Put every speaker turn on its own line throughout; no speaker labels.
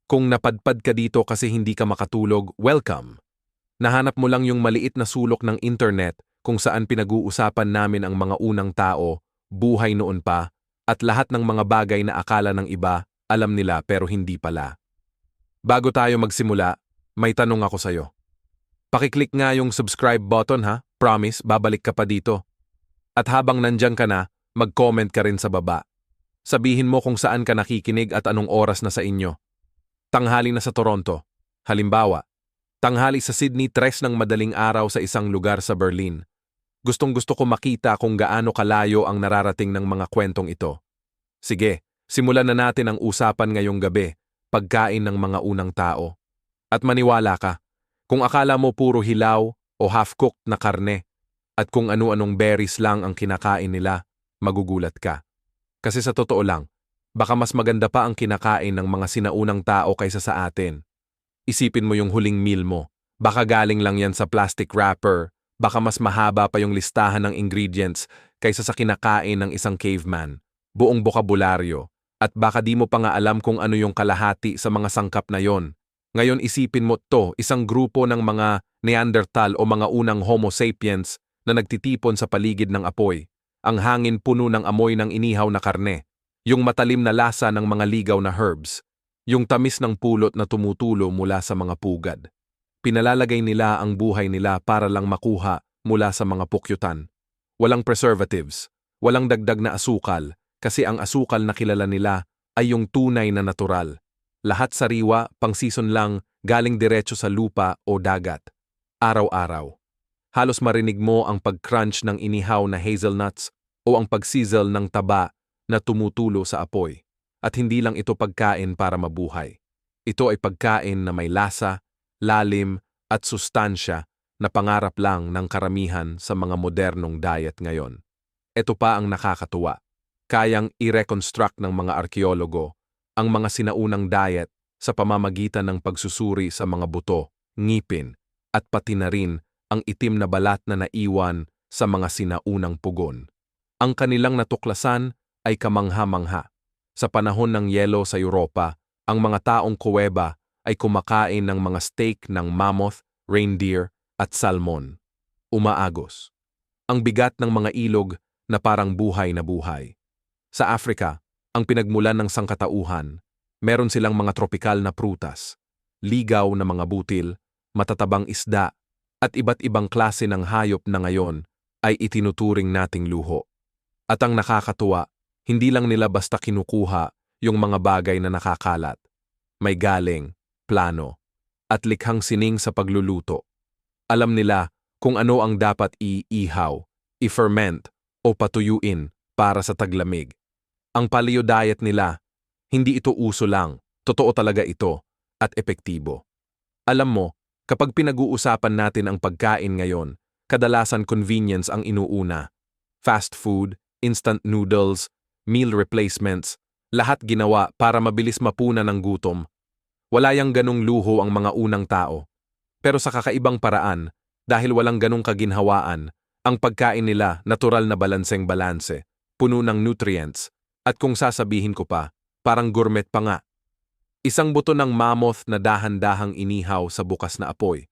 Kung napadpad ka dito kasi hindi ka makatulog, welcome. Nahanap mo lang yung maliit na sulok ng internet kung saan pinag-uusapan namin ang mga unang tao, buhay noon pa, at lahat ng mga bagay na akala ng iba, alam nila pero hindi pala. Bago tayo magsimula, may tanong ako sa'yo. Pakiclick nga yung subscribe button ha, promise babalik ka pa dito. At habang nandyan ka na, mag-comment ka rin sa baba. Sabihin mo kung saan ka nakikinig at anong oras na sa inyo. Tanghali na sa Toronto. Halimbawa, tanghali sa Sydney 3 ng madaling araw sa isang lugar sa Berlin. Gustong-gusto ko makita kung gaano kalayo ang nararating ng mga kwentong ito. Sige, simulan na natin ang usapan ngayong gabi, pagkain ng mga unang tao. At maniwala ka, kung akala mo puro hilaw o half-cooked na karne, at kung ano-anong berries lang ang kinakain nila, magugulat ka. Kasi sa totoo lang, baka mas maganda pa ang kinakain ng mga sinaunang tao kaysa sa atin. Isipin mo yung huling meal mo. Baka galing lang yan sa plastic wrapper, baka mas mahaba pa yung listahan ng ingredients kaysa sa kinakain ng isang caveman. Buong bokabularyo. At baka di mo pa nga alam kung ano yung kalahati sa mga sangkap na yon. Ngayon isipin mo to, isang grupo ng mga Neanderthal o mga unang Homo sapiens na nagtitipon sa paligid ng apoy. Ang hangin puno ng amoy ng inihaw na karne. Yung matalim na lasa ng mga ligaw na herbs, yung tamis ng pulot na tumutulo mula sa mga pugad. Pinalalagay nila ang buhay nila para lang makuha mula sa mga pukyutan. Walang preservatives, walang dagdag na asukal, kasi ang asukal na kilala nila ay yung tunay na natural. Lahat sariwa, pang-season lang, galing diretso sa lupa o dagat. Araw-araw. Halos marinig mo ang pag-crunch ng inihaw na hazelnuts o ang pag-sizzle ng taba na tumutulo sa apoy. At hindi lang ito pagkain para mabuhay. Ito ay pagkain na may lasa, lalim, at sustansya na pangarap lang ng karamihan sa mga modernong diet ngayon. Ito pa ang nakakatuwa. Kayang i-reconstruct ng mga arkeologo ang mga sinaunang diet sa pamamagitan ng pagsusuri sa mga buto, ngipin, at pati na rin ang itim na balat na naiwan sa mga sinaunang pugon. Ang kanilang natuklasan ay kamangha-mangha. Sa panahon ng yelo sa Europa, ang mga taong kuweba ay kumakain ng mga steak ng mammoth, reindeer, at salmon. Umaagos. Ang bigat ng mga ilog na parang buhay na buhay. Sa Africa, ang pinagmulan ng sangkatauhan, meron silang mga tropikal na prutas, ligaw na mga butil, matatabang isda, at iba't ibang klase ng hayop na ngayon ay itinuturing nating luho. At ang nakakatuwa, hindi lang nila basta kinukuha yung mga bagay na nakakalat. May galing, plano, at likhang sining sa pagluluto. Alam nila kung ano ang dapat i-ihaw, i-ferment, o patuyuin para sa taglamig. Ang paleo diet nila, hindi ito uso lang, totoo talaga ito, at epektibo. Alam mo, kapag pinag-uusapan natin ang pagkain ngayon, kadalasan convenience ang inuuna. Fast food, instant noodles, meal replacements, lahat ginawa para mabilis mapunan ng gutom. Wala yang ganong luho ang mga unang tao. Pero sa kakaibang paraan, dahil walang ganong kaginhawaan, ang pagkain nila natural na balanseng-balanse, puno ng nutrients, at kung sasabihin ko pa, parang gourmet pa nga. Isang buto ng mammoth na dahan-dahang inihaw sa bukas na apoy.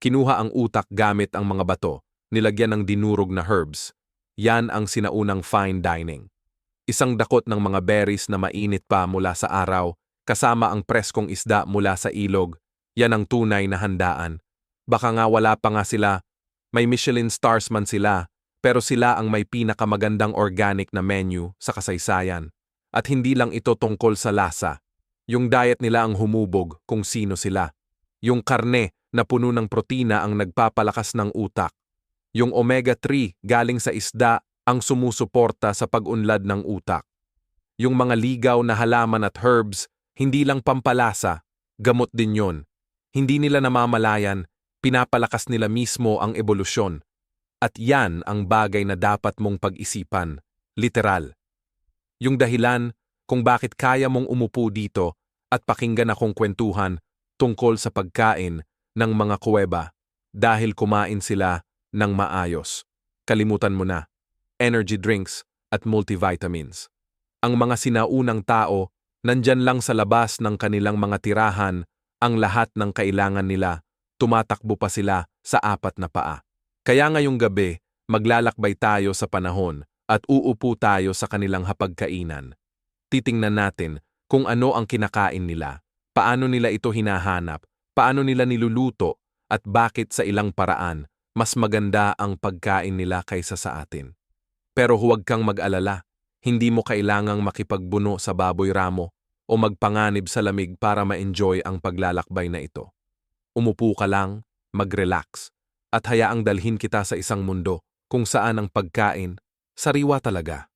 Kinuha ang utak gamit ang mga bato, nilagyan ng dinurog na herbs. Yan ang sinaunang fine dining. Isang dakot ng mga berries na mainit pa mula sa araw, kasama ang preskong isda mula sa ilog, yan ang tunay na handaan. Baka nga wala pa nga sila, may Michelin stars man sila, pero sila ang may pinakamagandang organic na menu sa kasaysayan. At hindi lang ito tungkol sa lasa. Yung diet nila ang humubog kung sino sila. Yung karne na puno ng protina ang nagpapalakas ng utak. Yung omega-3 galing sa isda ang sumusuporta sa pag-unlad ng utak. Yung mga ligaw na halaman at herbs, hindi lang pampalasa, gamot din yon. Hindi nila namamalayan, pinapalakas nila mismo ang ebolusyon. At yan ang bagay na dapat mong pag-isipan, literal. Yung dahilan kung bakit kaya mong umupo dito at pakinggan akong kwentuhan tungkol sa pagkain ng mga kuweba dahil kumain sila ng maayos. Kalimutan mo na. Energy drinks at multivitamins. Ang mga sinaunang tao Nandyan lang sa labas ng kanilang mga tirahan ang lahat ng kailangan nila, tumatakbo pa sila sa 4 na paa. Kaya ngayong gabi, maglalakbay tayo sa panahon at uupo tayo sa kanilang hapagkainan. Titingnan natin kung ano ang kinakain nila, paano nila ito hinahanap, paano nila niluluto, at bakit sa ilang paraan mas maganda ang pagkain nila kaysa sa atin. Pero huwag kang mag-alala, hindi mo kailangang makipagbuno sa baboy ramo o magpanganib sa lamig para ma-enjoy ang paglalakbay na ito. Umupo ka lang, mag-relax, at hayaang dalhin kita sa isang mundo kung saan ang pagkain, sariwa talaga.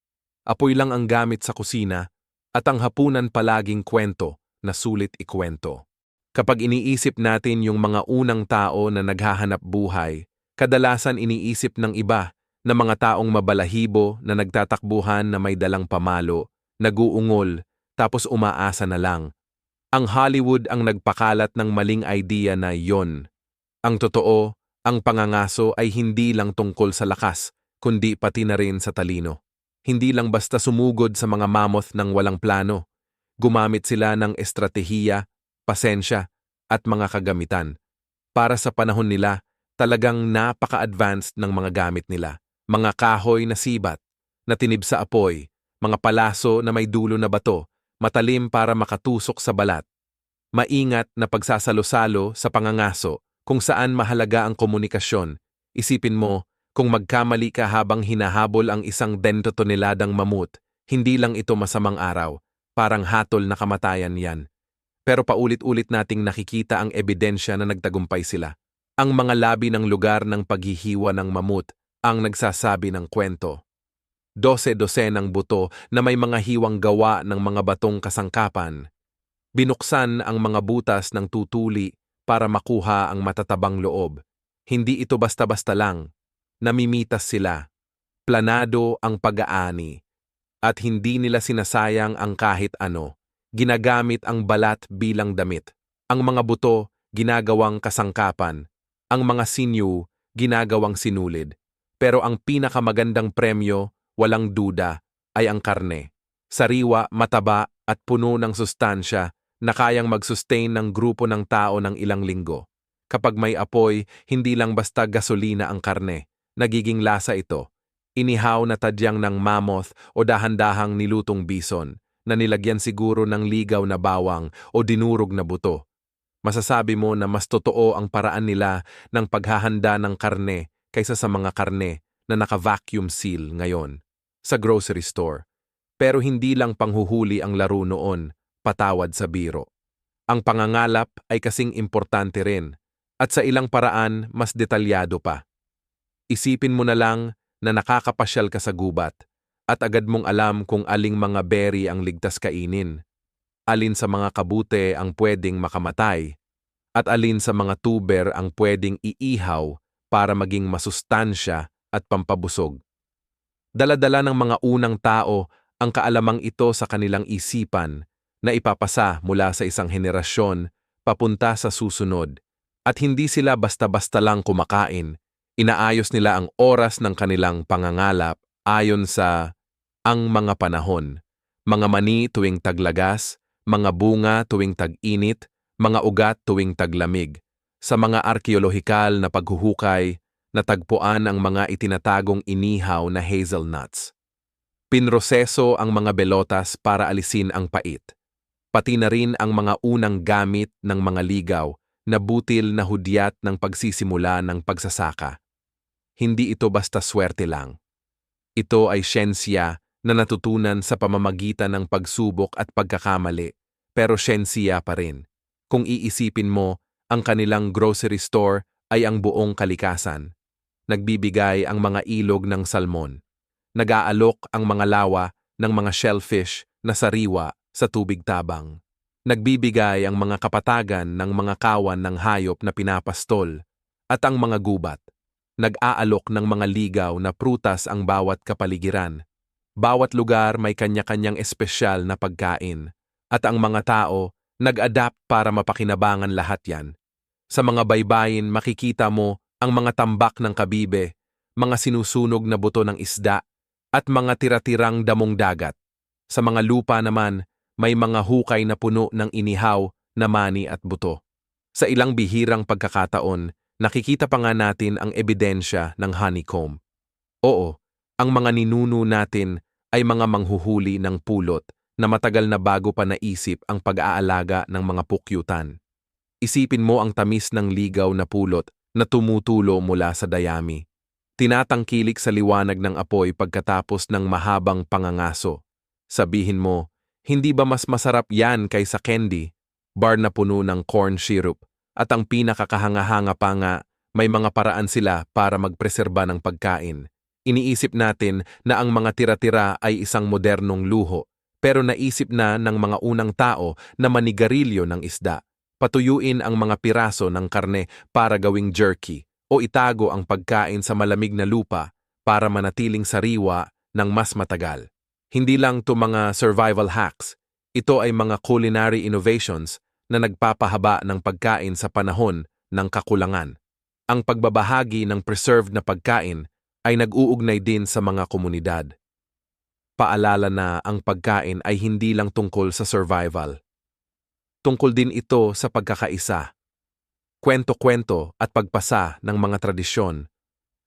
Apoy lang ang gamit sa kusina at ang hapunan palaging kwento na sulit ikwento. Kapag iniisip natin yung mga unang tao na naghahanap buhay, kadalasan iniisip ng iba na mga taong mabalahibo na nagtatakbuhan na may dalang pamalo, naguungol, tapos umaasa na lang. Ang Hollywood ang nagpakalat ng maling idea na yon. Ang totoo, ang pangangaso ay hindi lang tungkol sa lakas, kundi pati na rin sa talino. Hindi lang basta sumugod sa mga mammoth ng walang plano. Gumamit sila ng estratehiya, pasensya, at mga kagamitan. Para sa panahon nila, talagang napaka-advanced ng mga gamit nila. Mga kahoy na sibat, na tinib sa apoy, mga palaso na may dulo na bato, matalim para makatusok sa balat. Maingat na pagsasalo-salo sa pangangaso kung saan mahalaga ang komunikasyon. Isipin mo, kung magkamali ka habang hinahabol ang isang 10 toneladang mamut, hindi lang ito masamang araw, parang hatol na kamatayan yan. Pero paulit-ulit nating nakikita ang ebidensya na nagtagumpay sila. Ang mga labi ng lugar ng paghihiwa ng mamut ang nagsasabi ng kwento. 12 ng buto na may mga hiwang gawa ng mga batong kasangkapan. Binuksan ang mga butas ng tutuli para makuha ang matatabang loob. Hindi ito basta-basta lang. Namimitas sila. Planado ang pag-aani. At hindi nila sinasayang ang kahit ano. Ginagamit ang balat bilang damit. Ang mga buto, ginagawang kasangkapan. Ang mga sinyu, ginagawang sinulid. Pero ang pinakamagandang premyo, walang duda, ay ang karne. Sariwa, mataba, at puno ng sustansya na kayang mag-sustain ng grupo ng tao ng ilang linggo. Kapag may apoy, hindi lang basta gasolina ang karne. Nagiging lasa ito. Inihaw na tadyang ng mammoth o dahan-dahang nilutong bison na nilagyan siguro ng ligaw na bawang o dinurog na buto. Masasabi mo na mas totoo ang paraan nila ng paghahanda ng karne kaysa sa mga karne na naka-vacuum seal ngayon sa grocery store. Pero hindi lang panghuhuli ang laro noon, patawad sa biro. Ang pangangalap ay kasing importante rin at sa ilang paraan mas detalyado pa. Isipin mo na lang na nakakapasyal ka sa gubat at agad mong alam kung aling mga berry ang ligtas kainin, alin sa mga kabute ang pwedeng makamatay, at alin sa mga tuber ang pwedeng iihaw para maging masustansya at pampabusog. Dala-dala ng mga unang tao ang kaalamang ito sa kanilang isipan na ipapasa mula sa isang henerasyon papunta sa susunod, at hindi sila basta-basta lang kumakain. Inaayos nila ang oras ng kanilang pangangalap ayon sa ang mga panahon, mga mani tuwing taglagas, mga bunga tuwing tag-init, mga ugat tuwing taglamig. Sa mga arkeolohikal na paghuhukay, natagpuan ang mga itinatagong inihaw na hazelnuts. Pinroseso ang mga belotas para alisin ang pait. Pati na rin ang mga unang gamit ng mga ligaw na butil na hudyat ng pagsisimula ng pagsasaka. Hindi ito basta swerte lang. Ito ay siyensya na natutunan sa pamamagitan ng pagsubok at pagkakamali, pero siyensya pa rin. Kung iisipin mo, ang kanilang grocery store ay ang buong kalikasan. Nagbibigay ang mga ilog ng salmon. Nag-aalok ang mga lawa ng mga shellfish na sariwa sa tubig tabang. Nagbibigay ang mga kapatagan ng mga kawan ng hayop na pinapastol at ang mga gubat. Nag-aalok ng mga ligaw na prutas ang bawat kapaligiran. Bawat lugar may kanya-kanyang espesyal na pagkain at ang mga tao nag-adapt para mapakinabangan lahat yan. Sa mga baybayin makikita mo ang mga tambak ng kabibe, mga sinusunog na buto ng isda at mga tira-tirang damong dagat. Sa mga lupa naman, may mga hukay na puno ng inihaw na mani at buto. Sa ilang bihirang pagkakataon, nakikita pa nga natin ang ebidensya ng honeycomb. Oo, ang mga ninuno natin ay mga manghuhuli ng pulot na matagal na bago pa naisip ang pag-aalaga ng mga pukyutan. Isipin mo ang tamis ng ligaw na pulot na tumutulo mula sa dayami. Tinatangkilik sa liwanag ng apoy pagkatapos ng mahabang pangangaso. Sabihin mo, hindi ba mas masarap yan kaysa candy, bar na puno ng corn syrup, at ang pinakakahanga-hanga pa nga, may mga paraan sila para magpreserba ng pagkain. Iniisip natin na ang mga tira-tira ay isang modernong luho, pero naisip na ng mga unang tao na manigarilyo ng isda, patuyuin ang mga piraso ng karne para gawing jerky, o itago ang pagkain sa malamig na lupa para manatiling sariwa ng mas matagal. Hindi lang to mga survival hacks, ito ay mga culinary innovations na nagpapahaba ng pagkain sa panahon ng kakulangan. Ang pagbabahagi ng preserved na pagkain ay nag-uugnay din sa mga komunidad. Paalala na ang pagkain ay hindi lang tungkol sa survival. Tungkol din ito sa pagkakaisa, kwento-kwento at pagpasa ng mga tradisyon.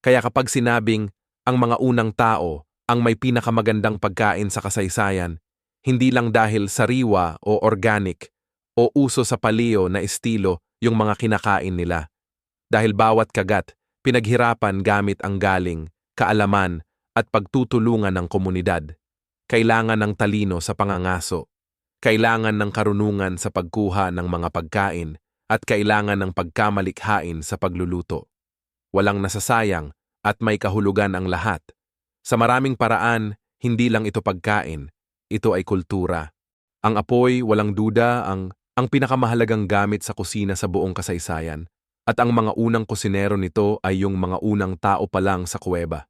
Kaya kapag sinabing ang mga unang tao ang may pinakamagandang pagkain sa kasaysayan, hindi lang dahil sariwa o organic o uso sa paleo na estilo yung mga kinakain nila. Dahil bawat kagat, pinaghirapan gamit ang galing, kaalaman at pagtutulungan ng komunidad. Kailangan ng talino sa pangangaso, kailangan ng karunungan sa pagkuha ng mga pagkain, at kailangan ng pagkamalikhain sa pagluluto. Walang nasasayang at may kahulugan ang lahat. Sa maraming paraan, hindi lang ito pagkain, ito ay kultura. Ang apoy, walang duda, ang pinakamahalagang gamit sa kusina sa buong kasaysayan, at ang mga unang kusinero nito ay yung mga unang tao pa lang sa kuweba.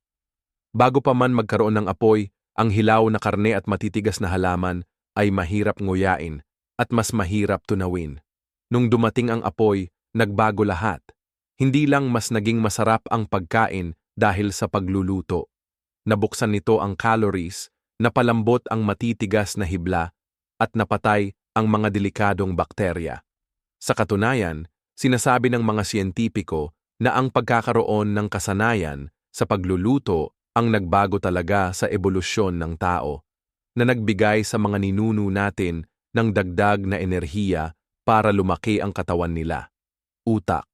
Bago pa man magkaroon ng apoy, ang hilaw na karne at matitigas na halaman ay mahirap nguyain at mas mahirap tunawin. Nung dumating ang apoy, nagbago lahat. Hindi lang mas naging masarap ang pagkain dahil sa pagluluto. Nabuksan nito ang calories, napalambot ang matitigas na hibla, at napatay ang mga delikadong bakterya. Sa katunayan, sinasabi ng mga siyentipiko na ang pagkakaroon ng kasanayan sa pagluluto ang nagbago talaga sa ebolusyon ng tao, na nagbigay sa mga ninuno natin ng dagdag na enerhiya para lumaki ang katawan nila, utak.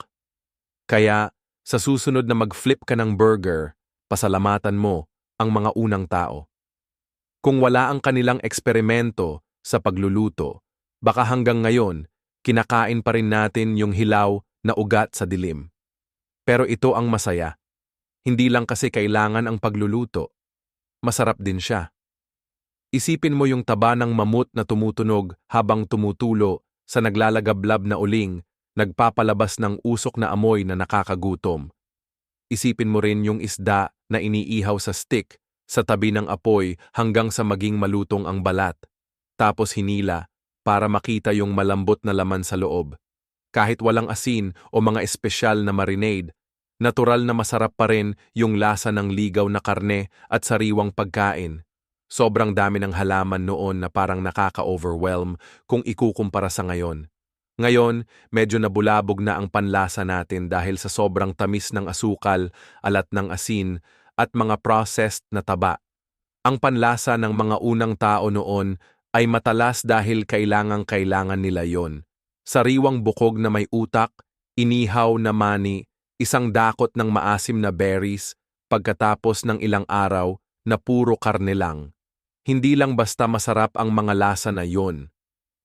Kaya, sa susunod na mag-flip ka ng burger, pasalamatan mo ang mga unang tao. Kung wala ang kanilang eksperimento sa pagluluto, baka hanggang ngayon, kinakain pa rin natin yung hilaw na ugat sa dilim. Pero ito ang masaya. Hindi lang kasi kailangan ang pagluluto. Masarap din siya. Isipin mo yung taba ng mamut na tumutunog habang tumutulo sa naglalagablab na uling, nagpapalabas ng usok na amoy na nakakagutom. Isipin mo rin yung isda na iniihaw sa stick sa tabi ng apoy hanggang sa maging malutong ang balat, tapos hinila para makita yung malambot na laman sa loob. Kahit walang asin o mga espesyal na marinade, natural na masarap pa rin yung lasa ng ligaw na karne at sariwang pagkain. Sobrang dami ng halaman noon na parang nakaka-overwhelm kung ikukumpara sa ngayon. Ngayon, medyo nabulabog na ang panlasa natin dahil sa sobrang tamis ng asukal, alat ng asin, at mga processed na taba. Ang panlasa ng mga unang tao noon ay matalas dahil kailangang-kailangan nila yon. Sariwang bukog na may utak, inihaw na mani, isang dakot ng maasim na berries, pagkatapos ng ilang araw na puro karne lang. Hindi lang basta masarap ang mga lasa na yon,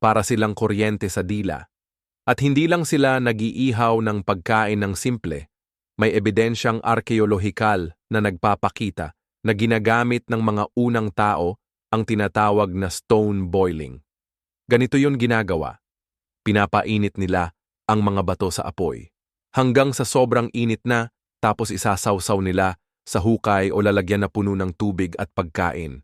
para silang kuryente sa dila. At hindi lang sila nag-iihaw ng pagkain ng simple, may ebidensyang arkeolohikal na nagpapakita na ginagamit ng mga unang tao ang tinatawag na stone boiling. Ganito yun ginagawa. Pinapainit nila ang mga bato sa apoy. Hanggang sa sobrang init na, tapos isasawsaw nila sa hukay o lalagyan na puno ng tubig at pagkain.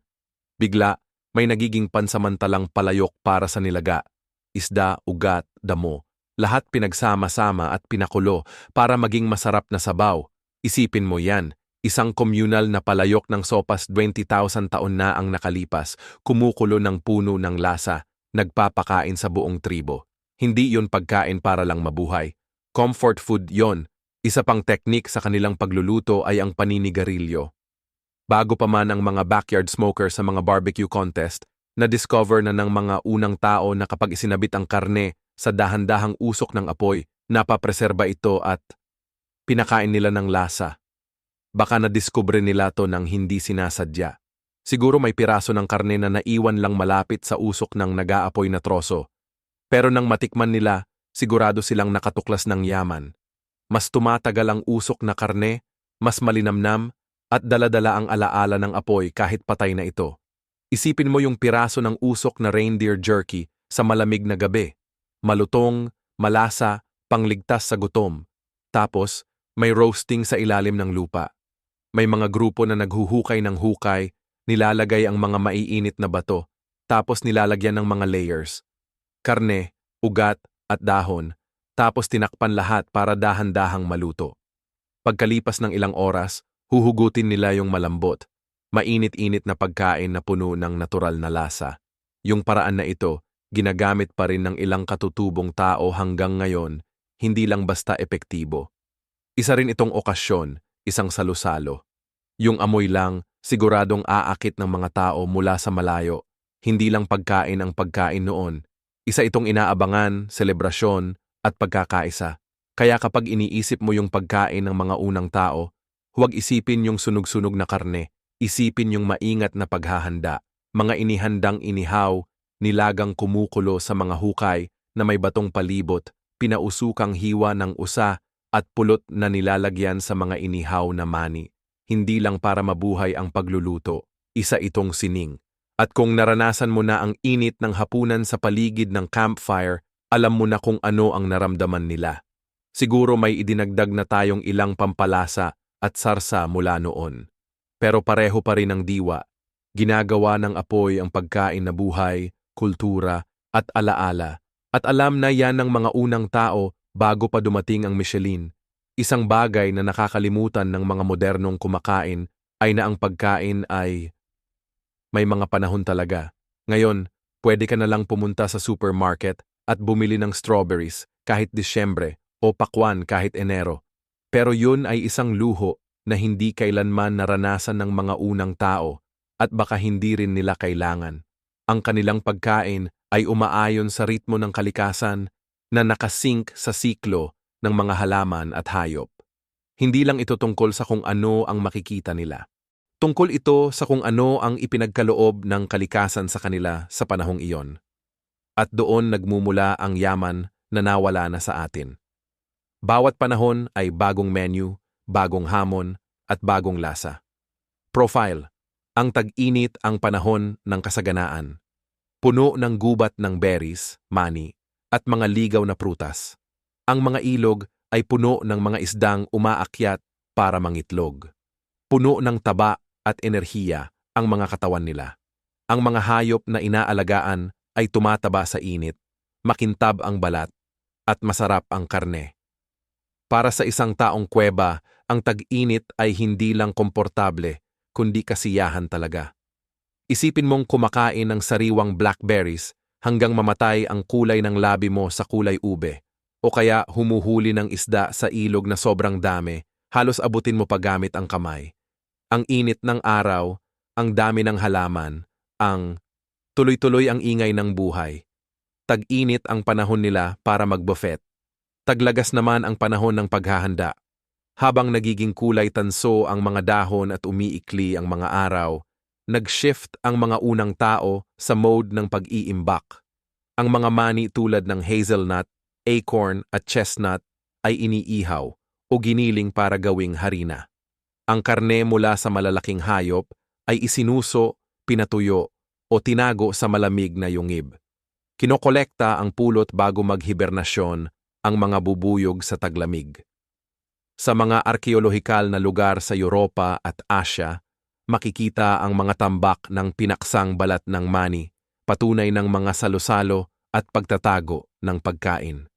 Bigla, may nagiging pansamantalang palayok para sa nilaga. Isda, ugat, damo. Lahat pinagsama-sama at pinakulo para maging masarap na sabaw. Isipin mo yan, isang communal na palayok ng sopas 20,000 taon na ang nakalipas, kumukulo ng puno ng lasa, nagpapakain sa buong tribo. Hindi yon pagkain para lang mabuhay. Comfort food yon. Isa pang teknik sa kanilang pagluluto ay ang paninigarilyo. Bago pa man ang mga backyard smoker sa mga barbecue contest, na-discover na ng mga unang tao na kapag isinabit ang karne sa dahan-dahang usok ng apoy, napapreserba ito at pinakain nila ng lasa. Baka nadiskubre nila to ng hindi sinasadya. Siguro may piraso ng karne na naiwan lang malapit sa usok ng nag-aapoy na troso. Pero nang matikman nila, sigurado silang nakatuklas ng yaman. Mas tumatagal ang usok na karne, mas malinamnam, at daladala ang alaala ng apoy kahit patay na ito. Isipin mo yung piraso ng usok na reindeer jerky sa malamig na gabi. Malutong, malasa, pangligtas sa gutom. Tapos, may roasting sa ilalim ng lupa. May mga grupo na naghuhukay ng hukay, nilalagay ang mga maiinit na bato, tapos nilalagyan ng mga layers. Karne, ugat, at dahon, tapos tinakpan lahat para dahan-dahang maluto. Pagkalipas ng ilang oras, huhugutin nila yung malambot, mainit-init na pagkain na puno ng natural na lasa. Yung paraan na ito, ginagamit pa rin ng ilang katutubong tao hanggang ngayon, hindi lang basta epektibo. Isa rin itong okasyon, isang salusalo. Yung amoy lang, siguradong aakit ng mga tao mula sa malayo. Hindi lang pagkain ang pagkain noon. Isa itong inaabangan, selebrasyon, at pagkakaisa. Kaya kapag iniisip mo yung pagkain ng mga unang tao, huwag isipin yung sunog-sunog na karne, isipin yung maingat na paghahanda, mga inihandang inihaw, nilagang kumukulo sa mga hukay na may batong palibot, pinausukang hiwa ng usa at pulot na nilalagyan sa mga inihaw na mani. Hindi lang para mabuhay ang pagluluto, isa itong sining. At kung naranasan mo na ang init ng hapunan sa paligid ng campfire, alam mo na kung ano ang naramdaman nila. Siguro may idinagdag na tayong ilang pampalasa at sarsa mula noon. Pero pareho pa rin ang diwa. Ginagawa ng apoy ang pagkain na buhay, kultura, at alaala. At alam na yan ng mga unang tao bago pa dumating ang Michelin. Isang bagay na nakakalimutan ng mga modernong kumakain ay na ang pagkain ay may mga panahon talaga. Ngayon, pwede ka na lang pumunta sa supermarket at bumili ng strawberries kahit Disyembre o pakwan kahit Enero. Pero yun ay isang luho na hindi kailanman naranasan ng mga unang tao at baka hindi rin nila kailangan. Ang kanilang pagkain ay umaayon sa ritmo ng kalikasan na nakasync sa siklo ng mga halaman at hayop. Hindi lang ito tungkol sa kung ano ang makikita nila. Tungkol ito sa kung ano ang ipinagkaloob ng kalikasan sa kanila sa panahong iyon. At doon nagmumula ang yaman na nawala na sa atin. Bawat panahon ay bagong menu, bagong hamon, at bagong lasa. Profile. Ang tag-init ang panahon ng kasaganaan. Puno ng gubat ng berries, mani, at mga ligaw na prutas. Ang mga ilog ay puno ng mga isdang umaakyat para mangitlog. Puno ng taba at enerhiya ang mga katawan nila. Ang mga hayop na inaalagaan ay tumataba sa init, makintab ang balat, at masarap ang karne. Para sa isang taong kuweba, ang tag-init ay hindi lang komportable, kundi kasiyahan talaga. Isipin mong kumakain ng sariwang blackberries hanggang mamatay ang kulay ng labi mo sa kulay ube, o kaya humuhuli ng isda sa ilog na sobrang dami, halos abutin mo pa gamit ang kamay. Ang init ng araw, ang dami ng halaman, ang tuloy-tuloy ang ingay ng buhay. Tag-init ang panahon nila para mag-buffet. Taglagas naman ang panahon ng paghahanda. Habang nagiging kulay tanso ang mga dahon at umiikli ang mga araw, nag-shift ang mga unang tao sa mode ng pag-iimbak. Ang mga mani tulad ng hazelnut, acorn at chestnut ay iniihaw o giniling para gawing harina. Ang karne mula sa malalaking hayop ay isinuso, pinatuyo, o tinago sa malamig na yungib. Kinokolekta ang pulot bago maghibernasyon ang mga bubuyog sa taglamig. Sa mga arkeolohikal na lugar sa Europa at Asya, makikita ang mga tambak ng pinaksang balat ng mani, patunay ng mga salo-salo at pagtatago ng pagkain.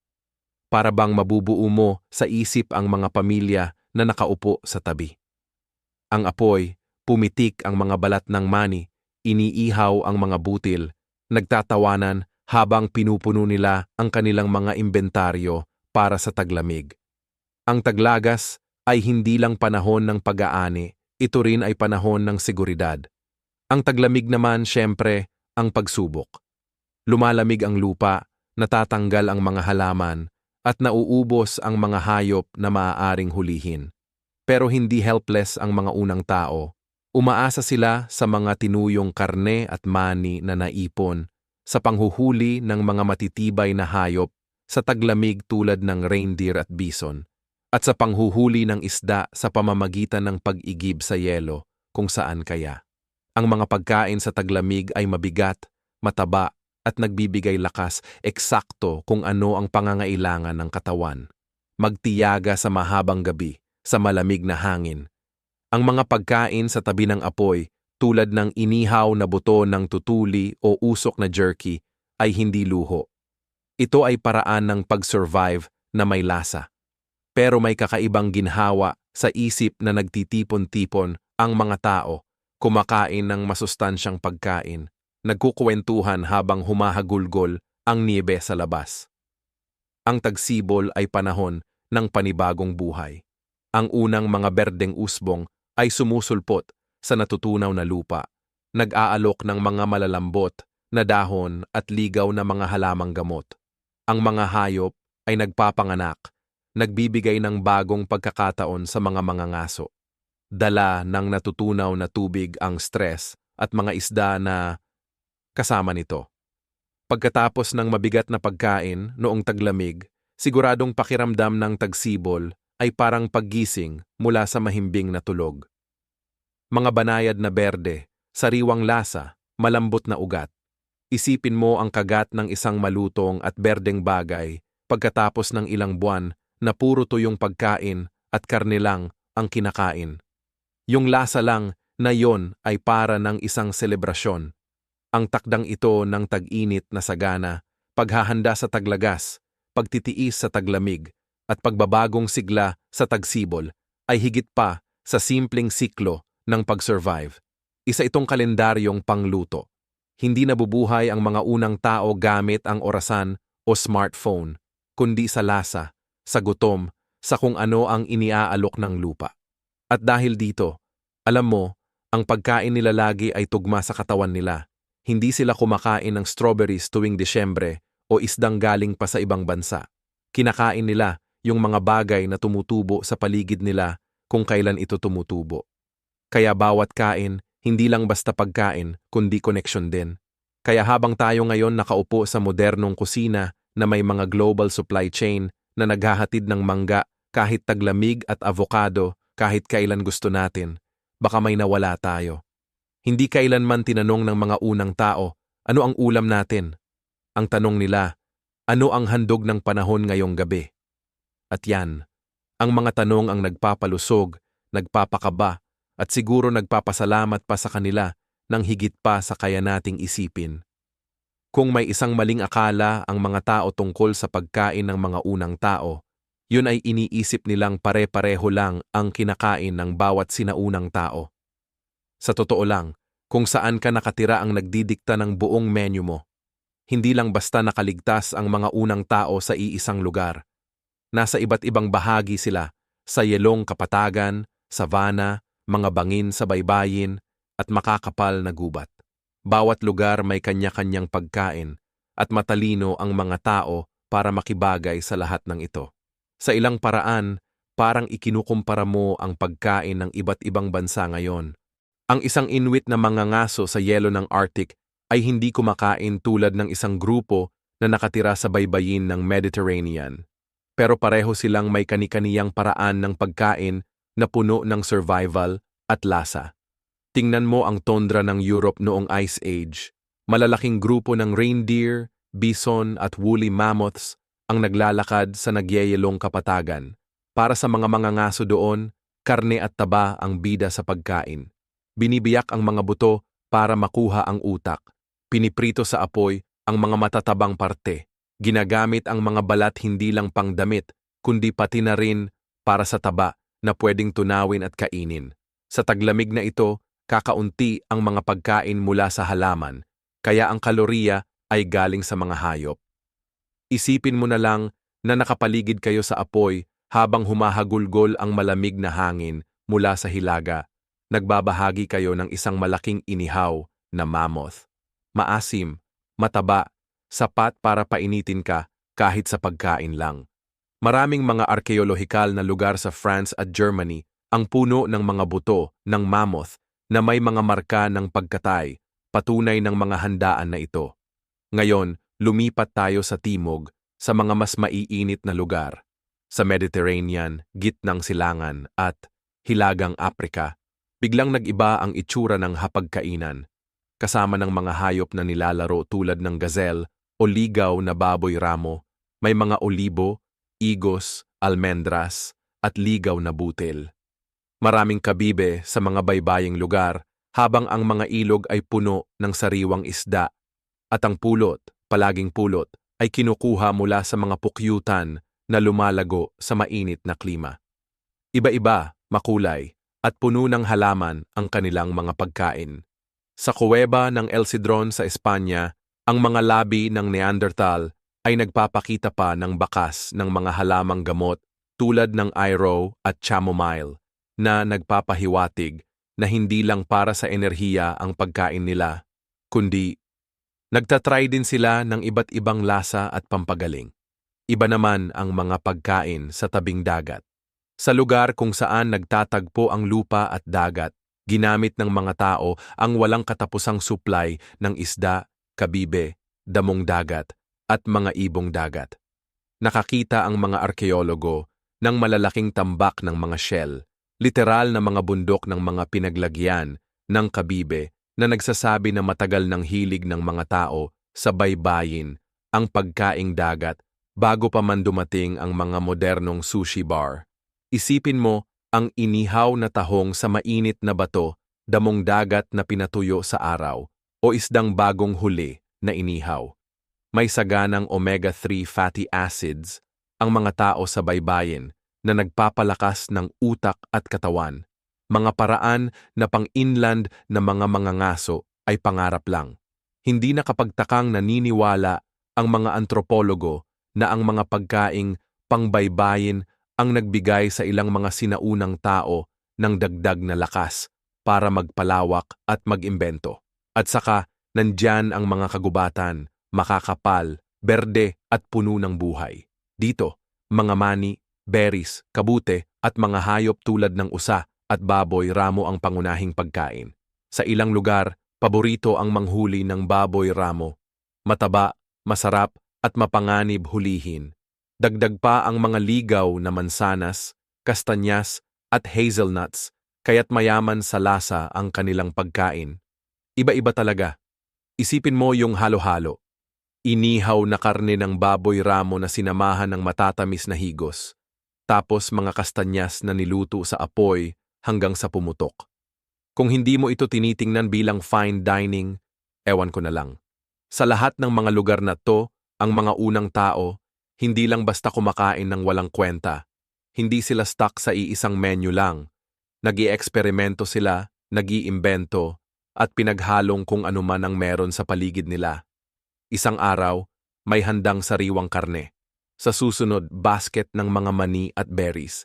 Para bang mabubuo mo sa isip ang mga pamilya na nakaupo sa tabi. Ang apoy, pumitik ang mga balat ng mani, iniihaw ang mga butil, nagtatawanan habang pinupuno nila ang kanilang mga inventaryo para sa taglamig. Ang taglagas ay hindi lang panahon ng pag-aani, ito rin ay panahon ng seguridad. Ang taglamig naman, syempre, ang pagsubok. Lumalamig ang lupa, natatanggal ang mga halaman, at nauubos ang mga hayop na maaaring hulihin. Pero hindi helpless ang mga unang tao. Umaasa sila sa mga tinuyong karne at mani na naipon, sa panghuhuli ng mga matitibay na hayop, sa taglamig tulad ng reindeer at bison, at sa panghuhuli ng isda sa pamamagitan ng pag-igib sa yelo kung saan kaya. Ang mga pagkain sa taglamig ay mabigat, mataba, at nagbibigay lakas eksakto kung ano ang pangangailangan ng katawan. Magtiyaga sa mahabang gabi, sa malamig na hangin. Ang mga pagkain sa tabi ng apoy, tulad ng inihaw na buto ng tutuli o usok na jerky, ay hindi luho. Ito ay paraan ng pag-survive na may lasa. Pero may kakaibang ginhawa sa isip na nagtitipon-tipon ang mga tao, kumakain ng masustansyang pagkain, nagkukwentuhan habang humahagulgol ang niebe sa labas. Ang tagsibol ay panahon ng panibagong buhay. Ang unang mga berdeng usbong ay sumusulpot sa natutunaw na lupa, nag-aalok ng mga malalambot na dahon at ligaw na mga halamang gamot. Ang mga hayop ay nagpapanganak, nagbibigay ng bagong pagkakataon sa mga mangangaso. Dala ng natutunaw na tubig ang stress at mga isda na kasama nito. Pagkatapos ng mabigat na pagkain noong taglamig, siguradong pakiramdam ng tagsibol ay parang paggising mula sa mahimbing na tulog. Mga banayad na berde, sariwang lasa, malambot na ugat. Isipin mo ang kagat ng isang malutong at berdeng bagay pagkatapos ng ilang buwan na puro tuyong pagkain at karne lang ang kinakain. Yung lasa lang na yon ay para ng isang selebrasyon. Ang takdang ito ng tag-init na sagana, paghahanda sa taglagas, pagtitiis sa taglamig, at pagbabagong sigla sa tagsibol ay higit pa sa simpleng siklo ng pag-survive. Isa itong kalendaryong pangluto. Hindi nabubuhay ang mga unang tao gamit ang orasan o smartphone, kundi sa lasa, sa gutom, sa kung ano ang iniaalok ng lupa. At dahil dito, alam mo, ang pagkain nila lagi ay tugma sa katawan nila. Hindi sila kumakain ng strawberries tuwing Disyembre o isdang galing pa sa ibang bansa. Kinakain nila yung mga bagay na tumutubo sa paligid nila kung kailan ito tumutubo. Kaya bawat kain, hindi lang basta pagkain, kundi koneksyon din. Kaya habang tayo ngayon nakaupo sa modernong kusina na may mga global supply chain na naghahatid ng mangga kahit taglamig at avocado kahit kailan gusto natin, baka may nawala tayo. Hindi kailanman tinanong ng mga unang tao, ano ang ulam natin? Ang tanong nila, ano ang handog ng panahon ngayong gabi? At yan, ang mga tanong ang nagpapalusog, nagpapakaba, at siguro nagpapasalamat pa sa kanila nang higit pa sa kaya nating isipin. Kung may isang maling akala ang mga tao tungkol sa pagkain ng mga unang tao, yun ay iniisip nilang pare-pareho lang ang kinakain ng bawat sinaunang tao. Sa totoo lang, kung saan ka nakatira ang nagdidikta ng buong menu mo. Hindi lang basta nakaligtas ang mga unang tao sa iisang lugar. Nasa iba't ibang bahagi sila, sa yelong kapatagan, savanna, mga bangin sa baybayin, at makakapal na gubat. Bawat lugar may kanya-kanyang pagkain, at matalino ang mga tao para makibagay sa lahat ng ito. Sa ilang paraan, parang ikinukumpara mo ang pagkain ng iba't ibang bansa ngayon. Ang isang Inuit na mangangaso sa yelo ng Arctic ay hindi kumakain tulad ng isang grupo na nakatira sa baybayin ng Mediterranean. Pero pareho silang may kani-kaniyang paraan ng pagkain na puno ng survival at lasa. Tingnan mo ang tundra ng Europe noong Ice Age. Malalaking grupo ng reindeer, bison at woolly mammoths ang naglalakad sa nagyayelong kapatagan. Para sa mga mangangaso doon, karne at taba ang bida sa pagkain. Binibiyak ang mga buto para makuha ang utak. Piniprito sa apoy ang mga matatabang parte. Ginagamit ang mga balat hindi lang pangdamit, kundi pati na rin para sa taba na pwedeng tunawin at kainin. Sa taglamig na ito, kakaunti ang mga pagkain mula sa halaman, kaya ang kalorya ay galing sa mga hayop. Isipin mo na lang na nakapaligid kayo sa apoy habang humahagulgol ang malamig na hangin mula sa hilaga. Nagbabahagi kayo ng isang malaking inihaw na mammoth. Maasim, mataba, sapat para painitin ka kahit sa pagkain lang. Maraming mga arkeolohikal na lugar sa France at Germany ang puno ng mga buto ng mammoth na may mga marka ng pagkatay, patunay ng mga handaan na ito. Ngayon, lumipat tayo sa timog, sa mga mas maiinit na lugar, sa Mediterranean, gitnang silangan at hilagang Aprika. Biglang nag-iba ang itsura ng hapagkainan, kasama ng mga hayop na nilalaro tulad ng gazelle o ligaw na baboy ramo, may mga olibo, igos, almendras, at ligaw na butil. Maraming kabibe sa mga baybaying lugar habang ang mga ilog ay puno ng sariwang isda at ang pulot, palaging pulot, ay kinukuha mula sa mga pukyutan na lumalago sa mainit na klima. Iba-iba, makulay, at puno ng halaman ang kanilang mga pagkain. Sa kuweba ng El Cedron sa Espanya, ang mga labi ng Neanderthal ay nagpapakita pa ng bakas ng mga halamang gamot tulad ng irow at chamomile na nagpapahiwatig na hindi lang para sa enerhiya ang pagkain nila, kundi nagtatry din sila ng iba't ibang lasa at pampagaling. Iba naman ang mga pagkain sa tabing dagat. Sa lugar kung saan nagtatagpo ang lupa at dagat, ginamit ng mga tao ang walang katapusang supply ng isda, kabibe, damong dagat, at mga ibong dagat. Nakakita ang mga arkeologo ng malalaking tambak ng mga shell, literal na mga bundok ng mga pinaglagyan ng kabibe na nagsasabi na matagal ng hilig ng mga tao sa baybayin ang pagkaing dagat bago pa man dumating ang mga modernong sushi bar. Isipin mo ang inihaw na tahong sa mainit na bato, damong dagat na pinatuyo sa araw, o isdang bagong huli na inihaw. May saganang omega-3 fatty acids ang mga tao sa baybayin na nagpapalakas ng utak at katawan. Mga paraan na pang-inland na mga mangangaso ay pangarap lang. Hindi nakapagtakang naniniwala ang mga antropologo na ang mga pagkaing pangbaybayin ang nagbigay sa ilang mga sinaunang tao ng dagdag na lakas para magpalawak at mag-imbento. At saka, nandyan ang mga kagubatan, makakapal, berde at puno ng buhay. Dito, mga mani, berries, kabute at mga hayop tulad ng usa at baboy ramo ang pangunahing pagkain. Sa ilang lugar, paborito ang manghuli ng baboy ramo. Mataba, masarap at mapanganib hulihin. Dagdag pa ang mga ligaw na mansanas, kastanyas at hazelnuts, kaya't mayaman sa lasa ang kanilang pagkain. Iba-iba talaga. Isipin mo yung halo-halo. Inihaw na karne ng baboy ramo na sinamahan ng matatamis na higos. Tapos mga kastanyas na niluto sa apoy hanggang sa pumutok. Kung hindi mo ito tinitingnan bilang fine dining, ewan ko na lang. Sa lahat ng mga lugar na to, ang mga unang tao, hindi lang basta kumakain ng walang kwenta. Hindi sila stuck sa iisang menu lang. Nag-i-eksperimento sila, nag-iimbento, at pinaghalong kung ano man ang meron sa paligid nila. Isang araw, may handang sariwang karne. Sa susunod, basket ng mga mani at berries.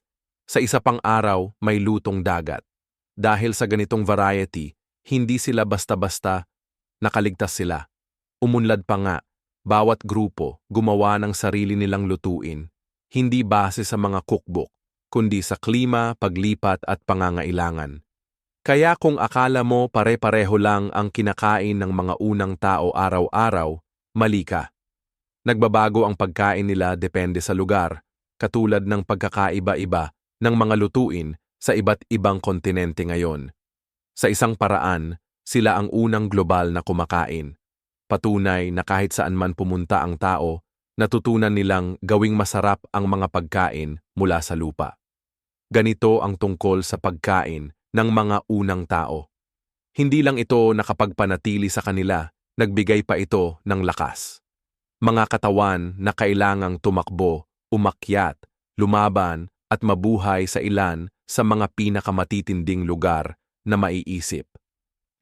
Sa isa pang araw, may lutong dagat. Dahil sa ganitong variety, hindi sila basta-basta nakaligtas sila. Umunlad pa nga, bawat grupo gumawa ng sarili nilang lutuin, hindi base sa mga cookbook, kundi sa klima, paglipat at pangangailangan. Kaya kung akala mo pare-pareho lang ang kinakain ng mga unang tao araw-araw, mali ka. Nagbabago ang pagkain nila depende sa lugar, katulad ng pagkakaiba-iba ng mga lutuin sa iba't ibang kontinente ngayon. Sa isang paraan, sila ang unang global na kumakain. Patunay na kahit saan man pumunta ang tao, natutunan nilang gawing masarap ang mga pagkain mula sa lupa. Ganito ang tungkol sa pagkain ng mga unang tao. Hindi lang ito nakapagpanatili sa kanila, nagbigay pa ito ng lakas. Mga katawan na kailangang tumakbo, umakyat, lumaban, at mabuhay sa ilan sa mga pinakamatitinding lugar na maiisip.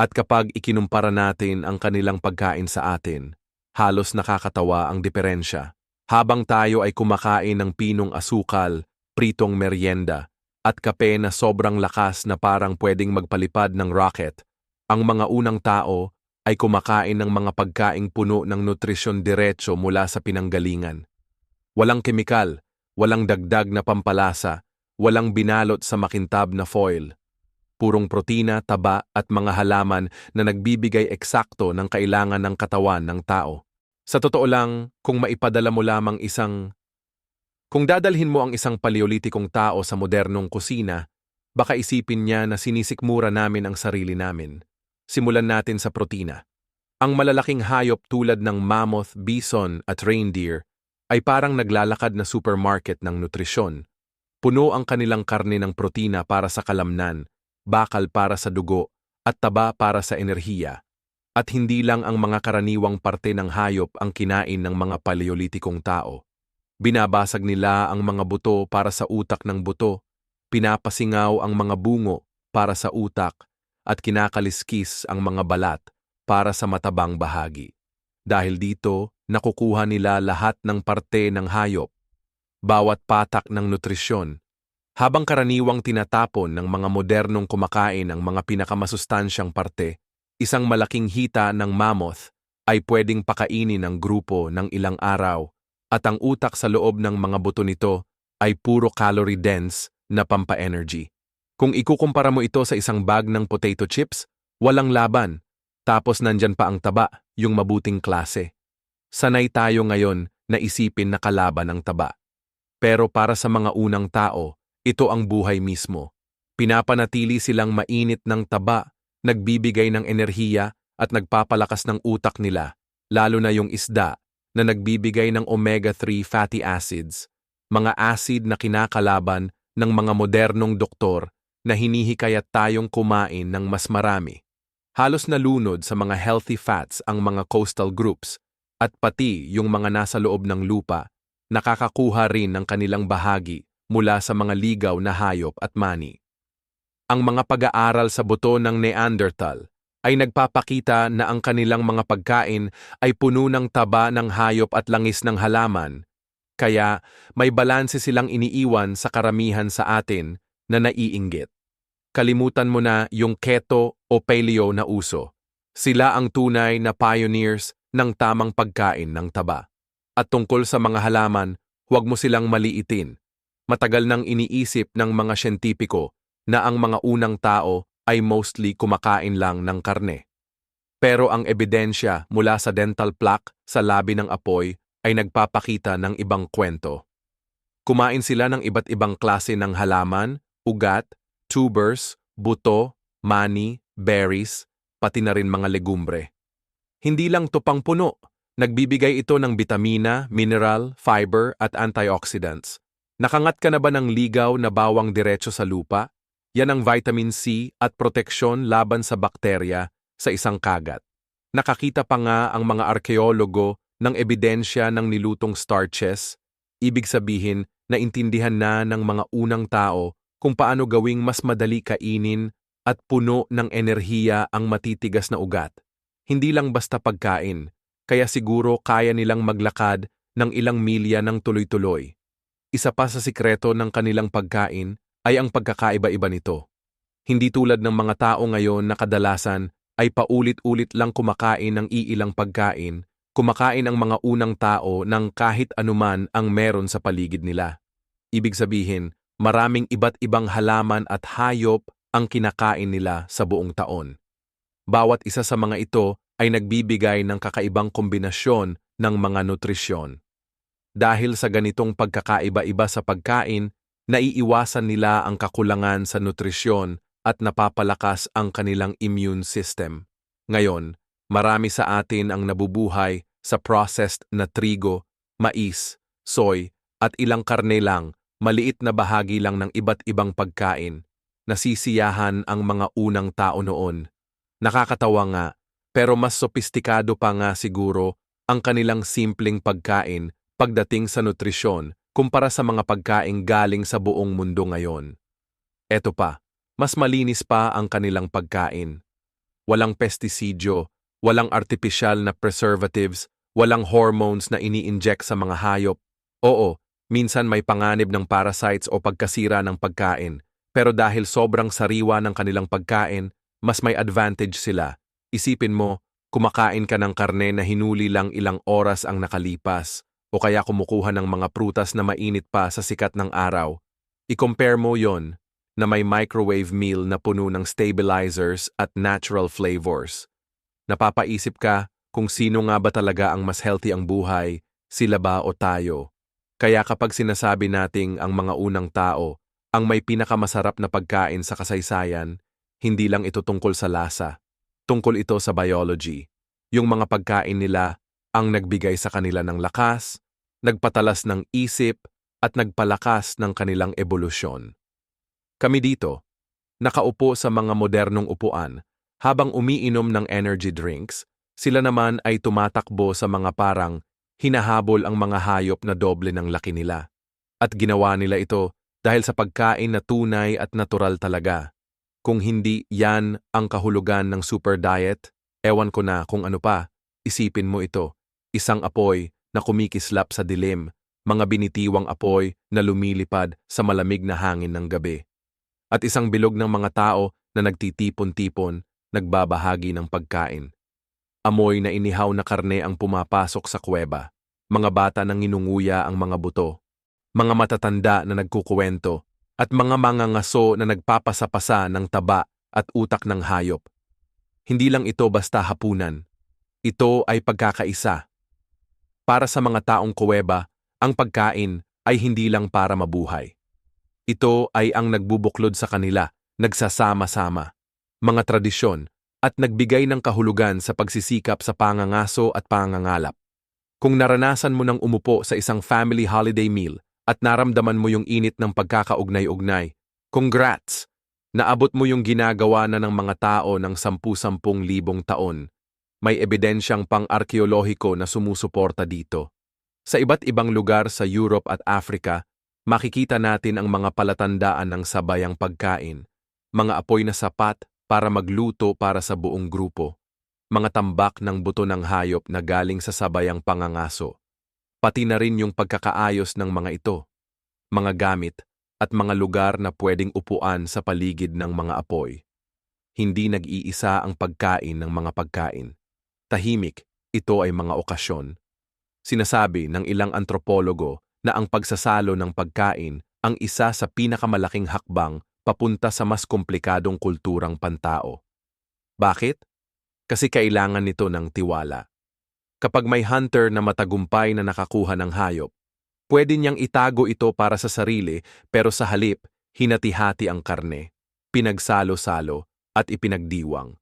At kapag ikinumpara natin ang kanilang pagkain sa atin, Halos nakakatawa ang diferensya. Habang tayo ay kumakain ng pinong asukal, pritong merienda, at kape na sobrang lakas na parang pwedeng magpalipad ng rocket, ang mga unang tao ay kumakain ng mga pagkaing puno ng nutrisyon diretso mula sa pinanggalingan. Walang kemikal, walang dagdag na pampalasa, walang binalot sa makintab na foil. Purong protina, taba at mga halaman na nagbibigay eksakto ng kailangan ng katawan ng tao. Sa totoo lang, kung maipadala mo lamang kung dadalhin mo ang isang paleolitikong tao sa modernong kusina, baka isipin niya na sinisikmura namin ang sarili namin. Simulan natin sa protina. Ang malalaking hayop tulad ng mammoth, bison at reindeer ay parang naglalakad na supermarket ng nutrisyon. Puno ang kanilang karne ng protina para sa kalamnan, bakal para sa dugo, at taba para sa enerhiya. At hindi lang ang mga karaniwang parte ng hayop ang kinain ng mga paleolitikong tao. Binabasag nila ang mga buto para sa utak ng buto, pinapasingaw ang mga bungo para sa utak, at kinakaliskis ang mga balat para sa matabang bahagi. Dahil dito, nakukuha nila lahat ng parte ng hayop, bawat patak ng nutrisyon, habang karaniwang tinatapon ng mga modernong kumakain ang mga pinakamasustansyang parte. Isang malaking hita ng mammoth ay pwedeng pakainin ng grupo ng ilang araw, at ang utak sa loob ng mga buto nito ay puro calorie-dense na pampa-energy. Kung ikukumpara mo ito sa isang bag ng potato chips, walang laban. Tapos nandyan pa ang taba, yung mabuting klase. Sanay tayo ngayon na isipin na kalaban ang taba. Pero para sa mga unang tao, ito ang buhay mismo. Pinapanatili silang mainit ng taba, nagbibigay ng enerhiya at nagpapalakas ng utak nila, lalo na yung isda, na nagbibigay ng omega-3 fatty acids, mga acid na kinakalaban ng mga modernong doktor na hinihikayat tayong kumain ng mas marami. Halos nalunod sa mga healthy fats ang mga coastal groups, at pati yung mga nasa loob ng lupa, nakakakuha rin ng kanilang bahagi mula sa mga ligaw na hayop at mani. Ang mga pag-aaral sa buto ng Neanderthal ay nagpapakita na ang kanilang mga pagkain ay puno ng taba ng hayop at langis ng halaman, kaya may balanse silang iniiwan sa karamihan sa atin na naiinggit. Kalimutan mo na yung keto o paleo na uso. Sila ang tunay na pioneers ng tamang pagkain ng taba. At tungkol sa mga halaman, huwag mo silang maliitin. Matagal nang iniisip ng mga siyentipiko na ang mga unang tao ay mostly kumakain lang ng karne. Pero ang ebidensya mula sa dental plaque sa labi ng apoy ay nagpapakita ng ibang kwento. Kumain sila ng iba't ibang klase ng halaman, ugat, tubers, buto, mani, berries, pati na rin mga legumbre. Hindi lang to pangpuno, nagbibigay ito ng bitamina, mineral, fiber at antioxidants. Nakangat ka na ba ng ligaw na bawang diretso sa lupa? Yan ang vitamin C at proteksyon laban sa bakterya sa isang kagat. Nakakita pa nga ang mga arkeologo ng ebidensya ng nilutong starches, ibig sabihin na intindihan na ng mga unang tao kung paano gawing mas madali kainin at puno ng enerhiya ang matitigas na ugat. Hindi lang basta pagkain, kaya siguro kaya nilang maglakad ng ilang milya ng tuloy-tuloy. Isa pa sa sikreto ng kanilang pagkain ay ang pagkakaiba-iba nito. Hindi tulad ng mga tao ngayon na kadalasan ay paulit-ulit lang kumakain ng iilang pagkain, kumakain ang mga unang tao ng kahit anuman ang meron sa paligid nila. Ibig sabihin, maraming iba't ibang halaman at hayop ang kinakain nila sa buong taon. Bawat isa sa mga ito ay nagbibigay ng kakaibang kombinasyon ng mga nutrisyon. Dahil sa ganitong pagkakaiba-iba sa pagkain, naiiwasan nila ang kakulangan sa nutrisyon at napapalakas ang kanilang immune system. Ngayon, marami sa atin ang nabubuhay sa processed na trigo, mais, soy, at ilang karne lang, maliit na bahagi lang ng iba't ibang pagkain. Nasisiyahan ang mga unang tao noon. Nakakatawa nga, pero mas sopistikado pa nga siguro ang kanilang simpleng pagkain pagdating sa nutrisyon kumpara sa mga pagkain galing sa buong mundo ngayon. Eto pa, mas malinis pa ang kanilang pagkain. Walang pestisidyo, walang artipisyal na preservatives, Walang hormones na ini-inject sa mga hayop. Oo, minsan may panganib ng parasites o pagkasira ng pagkain, pero dahil sobrang sariwa ng kanilang pagkain, mas may advantage sila. Isipin mo, kumakain ka ng karne na hinuli lang ilang oras ang nakalipas, o kaya kumukuha ng mga prutas na mainit pa sa sikat ng araw. I-compare mo yon na may microwave meal na puno ng stabilizers at natural flavors. Napapaisip ka kung sino nga ba talaga ang mas healthy ang buhay, sila ba o tayo? Kaya kapag sinasabi nating ang mga unang tao ang may pinakamasarap na pagkain sa kasaysayan, hindi lang ito tungkol sa lasa. Tungkol ito sa biology. Yung mga pagkain nila ang nagbigay sa kanila ng lakas, nagpatalas ng isip, at nagpalakas ng kanilang ebolusyon. Kami dito, nakaupo sa mga modernong upuan, habang umiinom ng energy drinks, sila naman ay tumatakbo sa mga parang hinahabol ang mga hayop na doble ng laki nila. At ginawa nila ito dahil sa pagkain na tunay at natural talaga. Kung hindi yan ang kahulugan ng super diet, ewan ko na kung ano pa. Isipin mo ito, isang apoy na kumikislap sa dilim, mga binitiwang apoy na lumilipad sa malamig na hangin ng gabi. At isang bilog ng mga tao na nagtitipon-tipon, nagbabahagi ng pagkain. Amoy na inihaw na karne ang pumapasok sa kuweba. Mga bata nang inunguya ang mga buto. Mga matatanda na nagkukuwento. At mga mangangaso na nagpapasapasa ng taba at utak ng hayop. Hindi lang ito basta hapunan. Ito ay pagkakaisa. Para sa mga taong kuweba, ang pagkain ay hindi lang para mabuhay. Ito ay ang nagbubuklod sa kanila, nagsasama-sama, mga tradisyon, at nagbigay ng kahulugan sa pagsisikap sa pangangaso at pangangalap. Kung naranasan mo nang umupo sa isang family holiday meal at naramdaman mo yung init ng pagkakaugnay-ugnay, congrats! Naabot mo yung ginagawa na ng mga tao ng 10,000 taon. May ebidensyang pang-arkeolohiko na sumusuporta dito. Sa iba't ibang lugar sa Europe at Africa, makikita natin ang mga palatandaan ng sabayang pagkain, mga apoy na sapat para magluto para sa buong grupo, mga tambak ng buto ng hayop na galing sa sabayang pangangaso, pati na rin yung pagkakaayos ng mga ito, mga gamit at mga lugar na pwedeng upuan sa paligid ng mga apoy. Hindi nag-iisa ang pagkain ng mga pagkain. Tahimik, ito ay mga okasyon. Sinasabi ng ilang antropologo na ang pagsasalo ng pagkain ang isa sa pinakamalaking hakbang papunta sa mas komplikadong kulturang pantao. Bakit? Kasi kailangan nito ng tiwala. Kapag may hunter na matagumpay na nakakuha ng hayop, pwede niyang itago ito para sa sarili pero sa halip, hinati-hati ang karne, pinagsalo-salo at ipinagdiwang.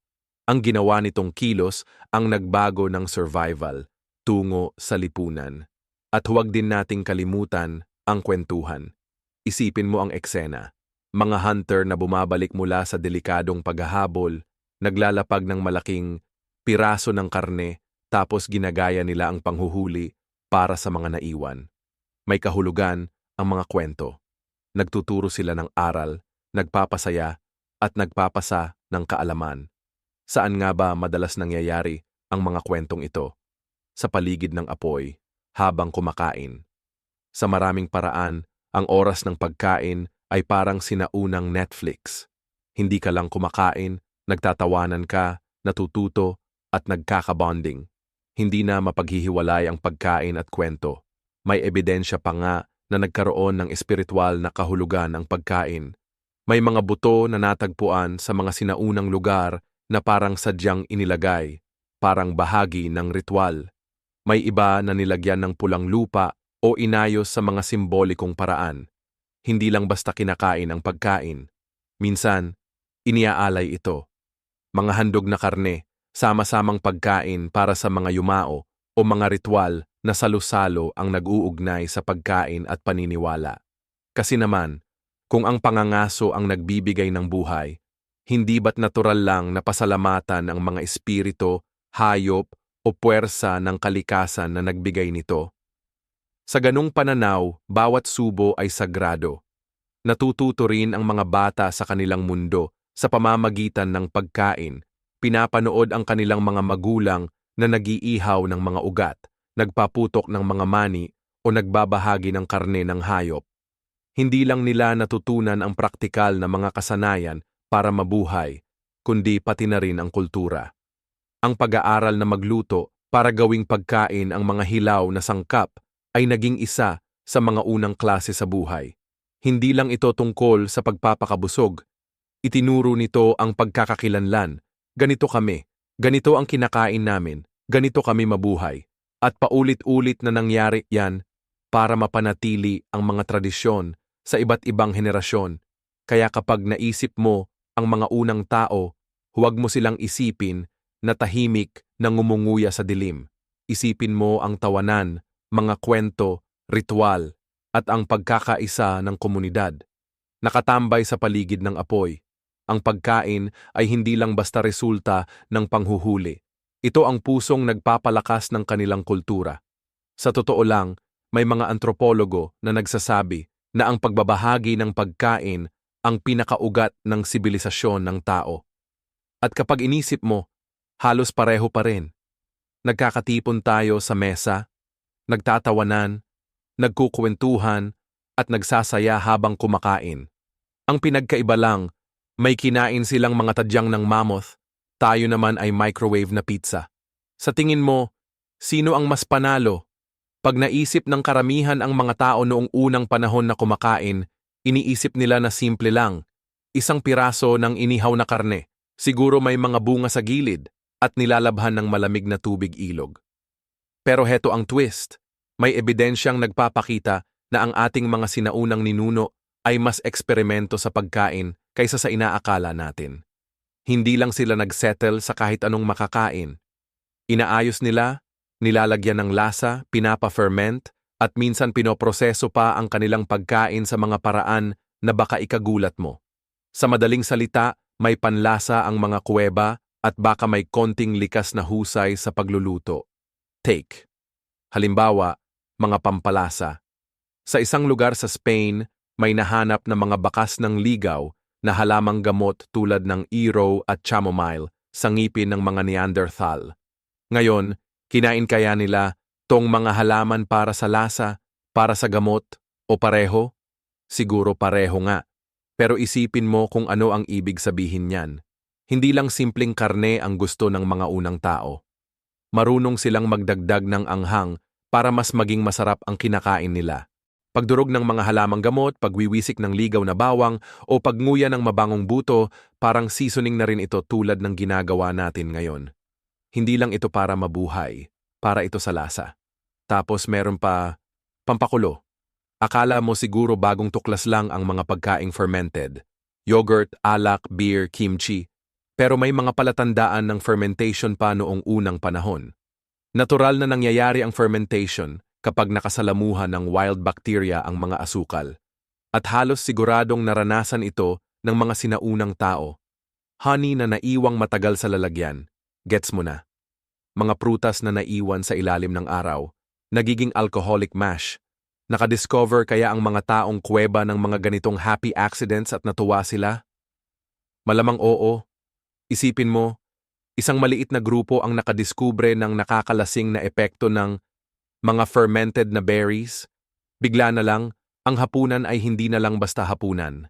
Ang ginawa nitong kilos ang nagbago ng survival tungo sa lipunan. At huwag din nating kalimutan ang kwentuhan. Isipin mo ang eksena. Mga hunter na bumabalik mula sa delikadong paghahabol, naglalapag ng malaking piraso ng karne tapos ginagaya nila ang panghuhuli para sa mga naiwan. May kahulugan ang mga kwento. Nagtuturo sila ng aral, nagpapasaya at nagpapasa ng kaalaman. Saan nga ba madalas nangyayari ang mga kwentong ito? Sa paligid ng apoy, habang kumakain. Sa maraming paraan, ang oras ng pagkain ay parang sinaunang Netflix. Hindi ka lang kumakain, nagtatawanan ka, natututo, at nagkakabonding. Hindi na mapaghihiwalay ang pagkain at kwento. May ebidensya pa nga na nagkaroon ng espiritual na kahulugan ang pagkain. May mga buto na natagpuan sa mga sinaunang lugar na parang sadyang inilagay, parang bahagi ng ritual. May iba na nilagyan ng pulang lupa o inayos sa mga simbolikong paraan. Hindi lang basta kinakain ang pagkain. Minsan, iniaalay ito. Mga handog na karne, sama-samang pagkain para sa mga yumao o mga ritual na salo-salo ang nag-uugnay sa pagkain at paniniwala. Kasi naman, kung ang pangangaso ang nagbibigay ng buhay, hindi ba't natural lang na pasalamatan ang mga espiritu, hayop, o puwersa ng kalikasan na nagbigay nito? Sa ganung pananaw, bawat subo ay sagrado. Natututo rin ang mga bata sa kanilang mundo sa pamamagitan ng pagkain. Pinapanood ang kanilang mga magulang na nag-iihaw ng mga ugat, nagpaputok ng mga mani o nagbabahagi ng karne ng hayop. Hindi lang nila natutunan ang praktikal na mga kasanayan para mabuhay, kundi pati na rin ang kultura. Ang pag-aaral na magluto para gawing pagkain ang mga hilaw na sangkap ay naging isa sa mga unang klase sa buhay. Hindi lang ito tungkol sa pagpapakabusog. Itinuro nito ang pagkakakilanlan. Ganito kami, ganito ang kinakain namin, ganito kami mabuhay. At paulit-ulit na nangyari yan para mapanatili ang mga tradisyon sa iba't ibang henerasyon. Kaya kapag naisip mo ang mga unang tao, huwag mo silang isipin na tahimik na ngumunguya sa dilim. Isipin mo ang tawanan, mga kwento, ritual, at ang pagkakaisa ng komunidad. Nakatambay sa paligid ng apoy. Ang pagkain ay hindi lang basta resulta ng panghuhuli. Ito ang pusong nagpapalakas ng kanilang kultura. Sa totoo lang, may mga antropologo na nagsasabi na ang pagbabahagi ng pagkain ang pinakaugat ng sibilisasyon ng tao. At kapag inisip mo, halos pareho pa rin. Nagkakatipon tayo sa mesa, nagtatawanan, nagkukwentuhan, at nagsasaya habang kumakain. Ang pinagkaiba lang, may kinain silang mga tadyang ng mammoth, tayo naman ay microwave na pizza. Sa tingin mo, sino ang mas panalo? Pag naisip ng karamihan ang mga tao noong unang panahon na kumakain, iniisip nila na simple lang, isang piraso ng inihaw na karne, siguro may mga bunga sa gilid, at nilalabhan ng malamig na tubig ilog. Pero heto ang twist, may ebidensyang nagpapakita na ang ating mga sinaunang ninuno ay mas eksperimento sa pagkain kaysa sa inaakala natin. Hindi lang sila nagsettle sa kahit anong makakain. Inaayos nila, nilalagyan ng lasa, pinapa-ferment, at minsan pinoproseso pa ang kanilang pagkain sa mga paraan na baka ikagulat mo. Sa madaling salita, may panlasa ang mga kuweba at baka may konting likas na husay sa pagluluto. Take. Halimbawa, mga pampalasa. Sa isang lugar sa Spain, may nahanap na mga bakas ng ligaw na halamang gamot tulad ng iro at chamomile sa ngipin ng mga Neanderthal. Ngayon, kinain kaya nila tong mga halaman para sa lasa, para sa gamot, o pareho? Siguro pareho nga. Pero isipin mo kung ano ang ibig sabihin niyan. Hindi lang simpleng karne ang gusto ng mga unang tao. Marunong silang magdagdag ng anghang para mas maging masarap ang kinakain nila. Pagdurog ng mga halamang gamot, pagwiwisik ng ligaw na bawang, o pagnguya ng mabangong buto, parang seasoning na rin ito tulad ng ginagawa natin ngayon. Hindi lang ito para mabuhay, para ito sa lasa. Tapos meron pa pampakulo. Akala mo siguro bagong tuklas lang ang mga pagkaing fermented. Yogurt, alak, beer, kimchi. Pero may mga palatandaan ng fermentation pa noong unang panahon. Natural na nangyayari ang fermentation kapag nakasalamuhan ng wild bacteria ang mga asukal. At halos siguradong naranasan ito ng mga sinaunang tao. Honey na naiwang matagal sa lalagyan. Gets mo na. Mga prutas na naiwan sa ilalim ng araw. Nagiging alcoholic mash. Nakadiscover kaya ang mga taong kuweba ng mga ganitong happy accidents at natuwa sila? Malamang oo. Isipin mo, isang maliit na grupo ang nakadiskubre ng nakakalasing na epekto ng mga fermented na berries. Bigla na lang, ang hapunan ay hindi na lang basta hapunan.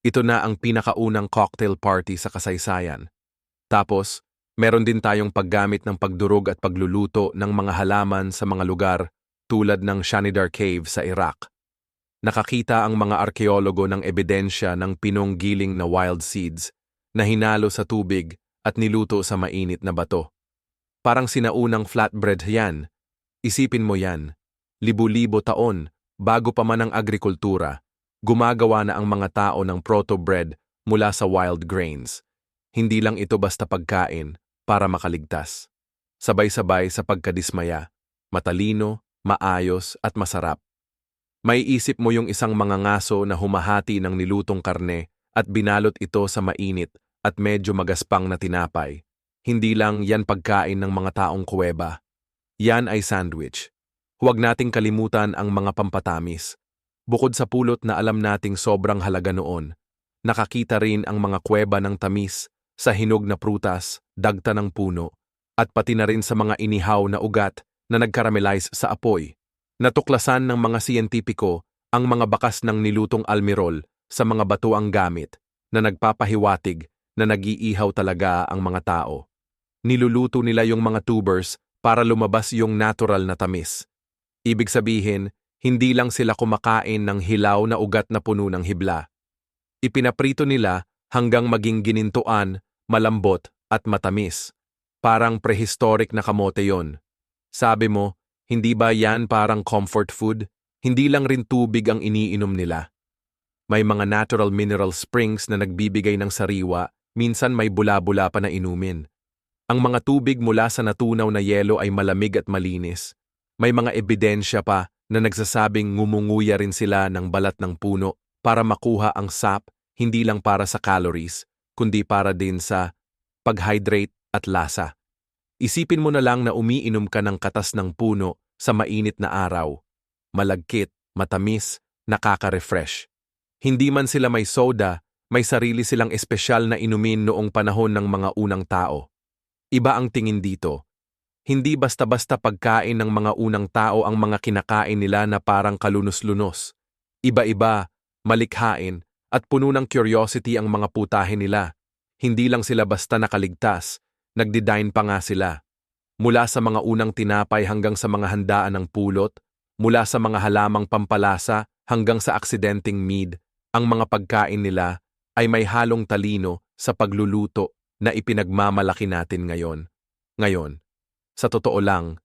Ito na ang pinakaunang cocktail party sa kasaysayan. Tapos, meron din tayong paggamit ng pagdurog at pagluluto ng mga halaman sa mga lugar tulad ng Shanidar Cave sa Iraq. Nakakita ang mga arkeologo ng ebidensya ng pinonggiling na wild seeds na hinalo sa tubig at niluto sa mainit na bato. Parang sinaunang flatbread yan. Isipin mo yan. Libu-libo taon, bago pa man ang agrikultura, gumagawa na ang mga tao ng proto-bread mula sa wild grains. Hindi lang ito basta pagkain para makaligtas. Sabay-sabay sa pagkadismaya, matalino, maayos at masarap. May isip mo yung isang mangangaso na humahati ng nilutong karne at binalot ito sa mainit at medyo magaspang na tinapay. Hindi lang yan pagkain ng mga taong kuweba. Yan ay sandwich. Huwag nating kalimutan ang mga pampatamis. Bukod sa pulot na alam nating sobrang halaga noon, nakakita rin ang mga kuweba ng tamis sa hinog na prutas, dagta ng puno, at pati na rin sa mga inihaw na ugat na nagkaramelize sa apoy. Natuklasan ng mga siyentipiko ang mga bakas ng nilutong almirol sa mga batuang gamit na nagpapahiwatig na nag-iihaw talaga ang mga tao. Niluluto nila yung mga tubers para lumabas yung natural na tamis. Ibig sabihin, hindi lang sila kumakain ng hilaw na ugat na puno ng hibla. Ipinaprito nila hanggang maging ginintuan, malambot at matamis. Parang prehistoric na kamote yon. Sabi mo, hindi ba yan parang comfort food? Hindi lang rin tubig ang iniinom nila. May mga natural mineral springs na nagbibigay ng sariwa, minsan may bula-bula pa na inumin. Ang mga tubig mula sa natunaw na yelo ay malamig at malinis. May mga ebidensya pa na nagsasabing ngumunguya rin sila ng balat ng puno para makuha ang sap, hindi lang para sa calories, kundi para din sa pag-hydrate at lasa. Isipin mo na lang na umiinom ka ng katas ng puno sa mainit na araw. Malagkit, matamis, nakaka-refresh. Hindi man sila may soda, may sarili silang espesyal na inumin noong panahon ng mga unang tao. Iba ang tingin dito. Hindi basta-basta pagkain ng mga unang tao ang mga kinakain nila na parang kalunos-lunos. Iba-iba, malikhain, at puno ng curiosity ang mga putahe nila. Hindi lang sila basta nakaligtas, nagdesign pa nga sila. Mula sa mga unang tinapay hanggang sa mga handaan ng pulot, mula sa mga halamang pampalasa hanggang sa aksidenteng mead, ang mga pagkain nila ay may halong talino sa pagluluto na ipinagmamalaki natin ngayon. Ngayon, sa totoo lang,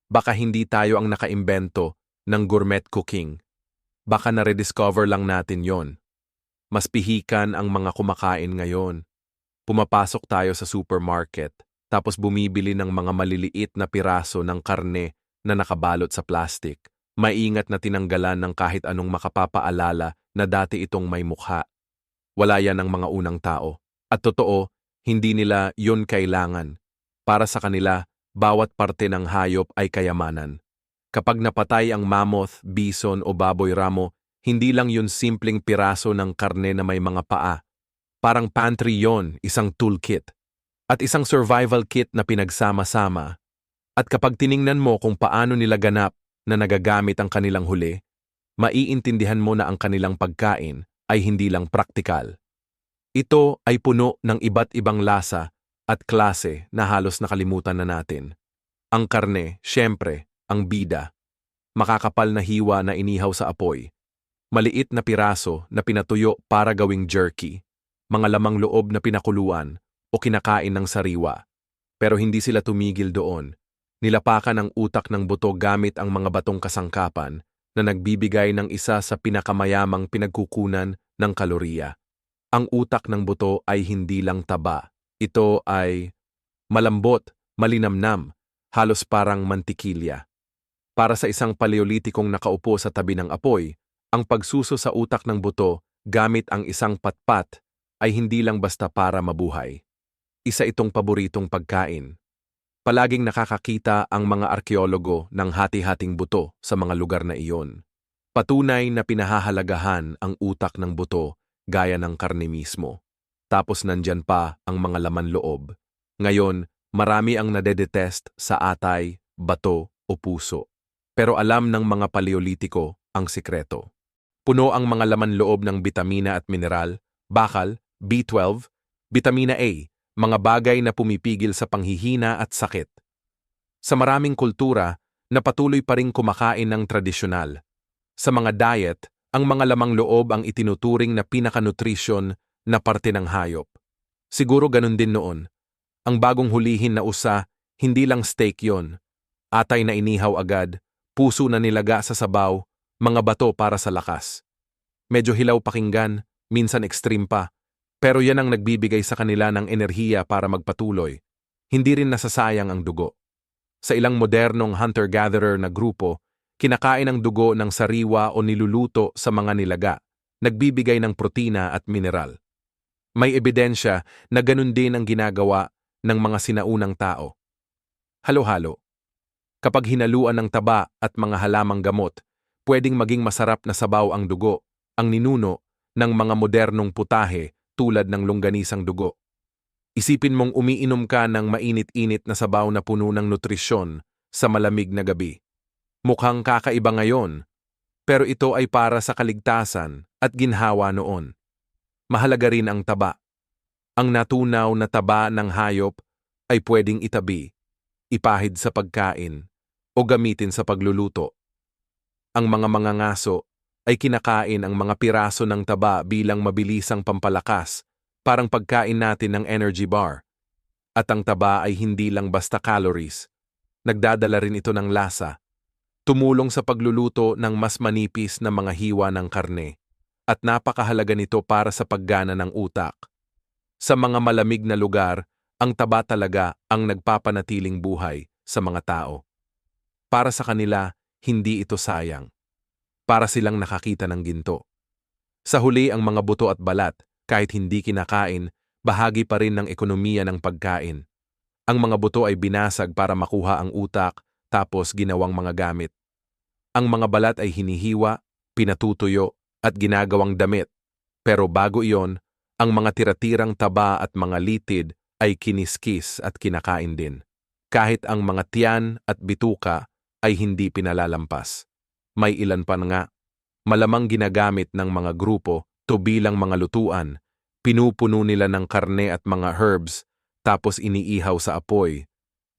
baka hindi tayo ang nakaimbento ng gourmet cooking. Baka na-rediscover lang natin yon. Mas pihikan ang mga kumakain ngayon. Pumapasok tayo sa supermarket, tapos bumibili ng mga maliliit na piraso ng karne na nakabalot sa plastic. Maingat na tinanggalan ng kahit anong makapapaalala na dati itong may mukha. Wala yan ang mga unang tao. At totoo, hindi nila yun kailangan. Para sa kanila, bawat parte ng hayop ay kayamanan. Kapag napatay ang mammoth, bison o baboy ramo, hindi lang yun simpleng piraso ng karne na may mga paa. Parang pantry yon, isang toolkit. At isang survival kit na pinagsama-sama. At kapag tiningnan mo kung paano nila ganap na nagagamit ang kanilang huli, maiintindihan mo na ang kanilang pagkain ay hindi lang praktikal. Ito ay puno ng iba't ibang lasa at klase na halos nakalimutan na natin. Ang karne, syempre, ang bida. Makakapal na hiwa na inihaw sa apoy. Maliit na piraso na pinatuyo para gawing jerky. Mga lamang loob na pinakuluan o kinakain ng sariwa. Pero hindi sila tumigil doon. Nilapakan ang utak ng buto gamit ang mga batong kasangkapan na nagbibigay ng isa sa pinakamayamang pinagkukunan ng kalorya. Ang utak ng buto ay hindi lang taba. Ito ay malambot, malinamnam, halos parang mantikilya. Para sa isang paleolitikong nakaupo sa tabi ng apoy, ang pagsuso sa utak ng buto gamit ang isang patpat ay hindi lang basta para mabuhay. Isa itong paboritong pagkain. Palaging nakakakita ang mga arkeologo ng hati-hating buto sa mga lugar na iyon. Patunay na pinahahalagahan ang utak ng buto gaya ng karne mismo. Tapos nandyan pa ang mga laman loob. Ngayon, marami ang nadedetest sa atay, bato o puso. Pero alam ng mga paleolitiko ang sikreto. Puno ang mga laman loob ng bitamina at mineral, bakal, B12, vitamina A, mga bagay na pumipigil sa panghihina at sakit. Sa maraming kultura, napatuloy pa ring kumakain ng tradisyonal. Sa mga diet, ang mga lamang loob ang itinuturing na pinaka-nutrisyon na parte ng hayop. Siguro ganun din noon. Ang bagong hulihin na usa, hindi lang steak yon. Atay na inihaw agad, puso na nilaga sa sabaw, mga bato para sa lakas. Medyo hilaw pakinggan, minsan extreme pa. Pero yan ang nagbibigay sa kanila ng enerhiya para magpatuloy. Hindi rin nasasayang ang dugo. Sa ilang modernong hunter-gatherer na grupo, kinakain ang dugo ng sariwa o niluluto sa mga nilaga, nagbibigay ng protina at mineral. May ebidensya na ganun din ang ginagawa ng mga sinaunang tao. Halo-halo. Kapag hinaluan ng taba at mga halamang gamot, pwedeng maging masarap na sabaw ang dugo, ang ninuno ng mga modernong putahe tulad ng longganisang dugo. Isipin mong umiinom ka ng mainit-init na sabaw na puno ng nutrisyon sa malamig na gabi. Mukhang kakaiba ngayon, pero ito ay para sa kaligtasan at ginhawa noon. Mahalaga rin ang taba. Ang natunaw na taba ng hayop ay pwedeng itabi, ipahid sa pagkain, o gamitin sa pagluluto. Ang mga mangangaso ay kinakain ang mga piraso ng taba bilang mabilisang pampalakas, parang pagkain natin ng energy bar. At ang taba ay hindi lang basta calories. Nagdadala rin ito ng lasa. Tumulong sa pagluluto ng mas manipis na mga hiwa ng karne. At napakahalaga nito para sa paggana ng utak. Sa mga malamig na lugar, ang taba talaga ang nagpapanatiling buhay sa mga tao. Para sa kanila, hindi ito sayang. Para silang nakakita ng ginto. Sa huli, ang mga buto at balat, kahit hindi kinakain, bahagi pa rin ng ekonomiya ng pagkain. Ang mga buto ay binasag para makuha ang utak, tapos ginawang mga gamit. Ang mga balat ay hinihiwa, pinatutuyo, at ginagawang damit. Pero bago iyon, ang mga tiratirang taba at mga litid ay kiniskis at kinakain din. Kahit ang mga tiyan at bituka ay hindi pinalalampas. May ilan pa nga, malamang ginagamit ng mga grupo to bilang mga lutuan, pinupuno nila ng karne at mga herbs, tapos iniihaw sa apoy.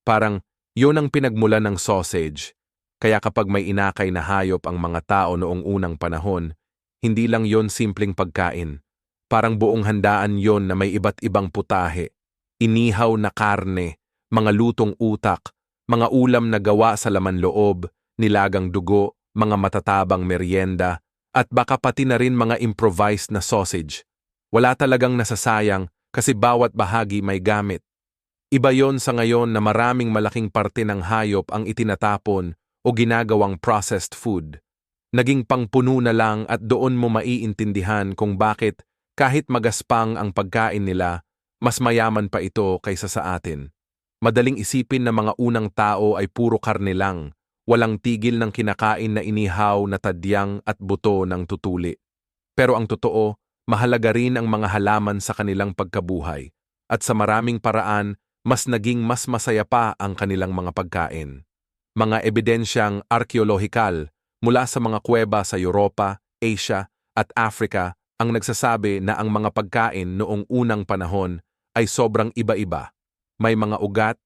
Parang yun ang pinagmula ng sausage. Kaya kapag may inakay na hayop ang mga tao noong unang panahon, hindi lang yon simpleng pagkain. Parang buong handaan yon na may iba't ibang putahe. Inihaw na karne, mga lutong utak, mga ulam na gawa sa laman loob, nilagang dugo, mga matatabang merienda, at baka pati na rin mga improvised na sausage. Wala talagang nasasayang kasi bawat bahagi may gamit. Iba yon sa ngayon na maraming malaking parte ng hayop ang itinatapon o ginagawang processed food. Naging pangpuno na lang at doon mo maiintindihan kung bakit kahit magaspang ang pagkain nila, mas mayaman pa ito kaysa sa atin. Madaling isipin na mga unang tao ay puro karne lang, walang tigil ng kinakain na inihaw na tadyang at buto ng tutuli. Pero ang totoo, mahalaga rin ang mga halaman sa kanilang pagkabuhay, at sa maraming paraan, mas naging mas masaya pa ang kanilang mga pagkain. Mga ebidensyang arkeolohikal mula sa mga kuweba sa Europa, Asia at Africa ang nagsasabi na ang mga pagkain noong unang panahon ay sobrang iba-iba. May mga ugat,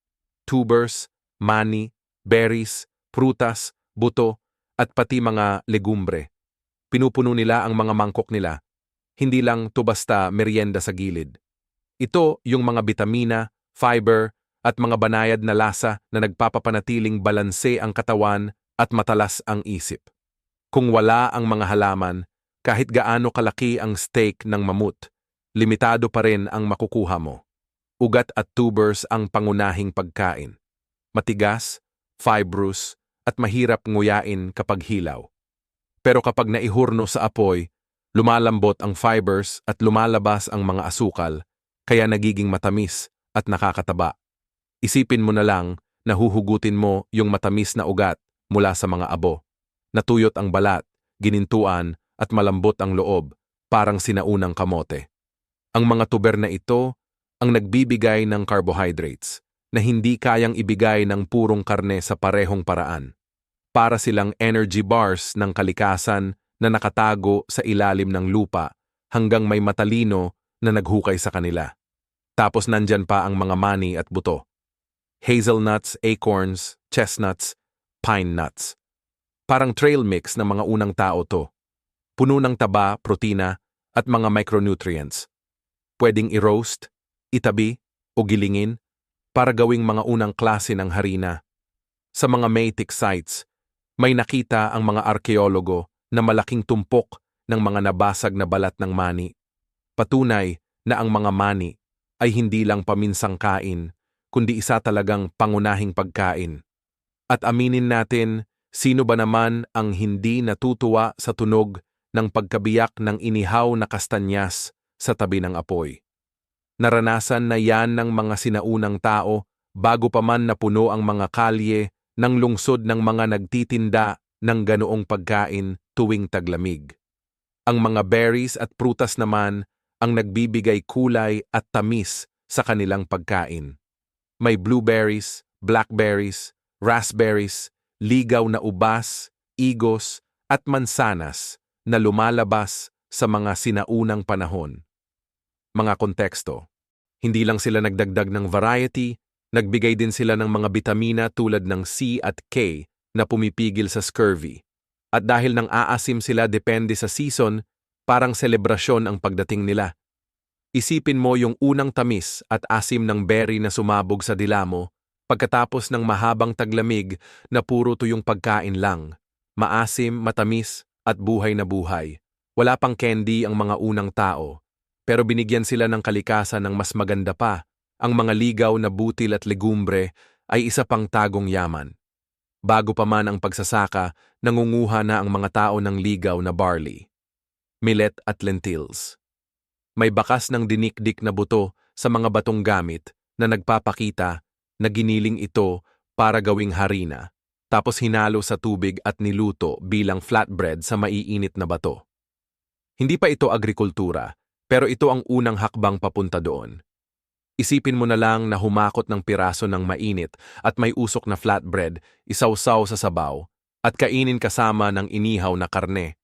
tubers, mani, berries, prutas, buto, at pati mga legumbre. Pinupuno nila ang mga mangkok nila. Hindi lang to basta merienda sa gilid. Ito yung mga bitamina, fiber, at mga banayad na lasa na nagpapapanatiling balanse ang katawan at matalas ang isip. Kung wala ang mga halaman, kahit gaano kalaki ang steak ng mamut, limitado pa rin ang makukuha mo. Ugat at tubers ang pangunahing pagkain. Matigas, fibrous, at mahirap nguyain kapag hilaw. Pero kapag naihurno sa apoy, lumalambot ang fibers at lumalabas ang mga asukal, kaya nagiging matamis at nakakataba. Isipin mo na lang na huhugutin mo yung matamis na ugat mula sa mga abo. Natuyot ang balat, ginintuan, at malambot ang loob, parang sinaunang kamote. Ang mga tuber na ito ang nagbibigay ng carbohydrates na hindi kayang ibigay ng purong karne sa parehong paraan. Para silang energy bars ng kalikasan na nakatago sa ilalim ng lupa hanggang may matalino na naghukay sa kanila. Tapos nandyan pa ang mga mani at buto. Hazelnuts, acorns, chestnuts, pine nuts. Parang trail mix ng mga unang tao to. Puno ng taba, protina, at mga micronutrients. Pwedeng i-roast, itabi, o gilingin para gawing mga unang klase ng harina. Sa mga Meitei sites, may nakita ang mga arkeologo na malaking tumpok ng mga nabasag na balat ng mani. Patunay na ang mga mani ay hindi lang paminsang kain, kundi isa talagang pangunahing pagkain. At aminin natin, sino ba naman ang hindi natutuwa sa tunog ng pagkabiyak ng inihaw na kastanyas sa tabi ng apoy? Naranasan na yan ng mga sinaunang tao bago pa man napuno ang mga kalye ng lungsod ng mga nagtitinda ng ganoong pagkain tuwing taglamig. Ang mga berries at prutas naman ang nagbibigay kulay at tamis sa kanilang pagkain. May blueberries, blackberries, raspberries, ligaw na ubas, igos, at mansanas na lumalabas sa mga sinaunang panahon. Mga konteksto. Hindi lang sila nagdagdag ng variety, nagbigay din sila ng mga bitamina tulad ng C at K na pumipigil sa scurvy. At dahil nang aasim sila depende sa season, parang selebrasyon ang pagdating nila. Isipin mo yung unang tamis at asim ng berry na sumabog sa dila mo, pagkatapos ng mahabang taglamig na puro tuyong pagkain lang. Maasim, matamis, at buhay na buhay. Wala pang candy ang mga unang tao, pero binigyan sila ng kalikasan ng mas maganda pa. Ang mga ligaw na butil at legumbre ay isa pang tagong yaman. Bago pa man ang pagsasaka, nangunguha na ang mga tao ng ligaw na barley, millet at lentils. May bakas ng dinikdik na buto sa mga batong gamit na nagpapakita na giniling ito para gawing harina, tapos hinalo sa tubig at niluto bilang flatbread sa maiinit na bato. Hindi pa ito agrikultura, pero ito ang unang hakbang papunta doon. Isipin mo na lang na humakot ng piraso ng mainit at may usok na flatbread, isawsaw sa sabaw, at kainin kasama ng inihaw na karne.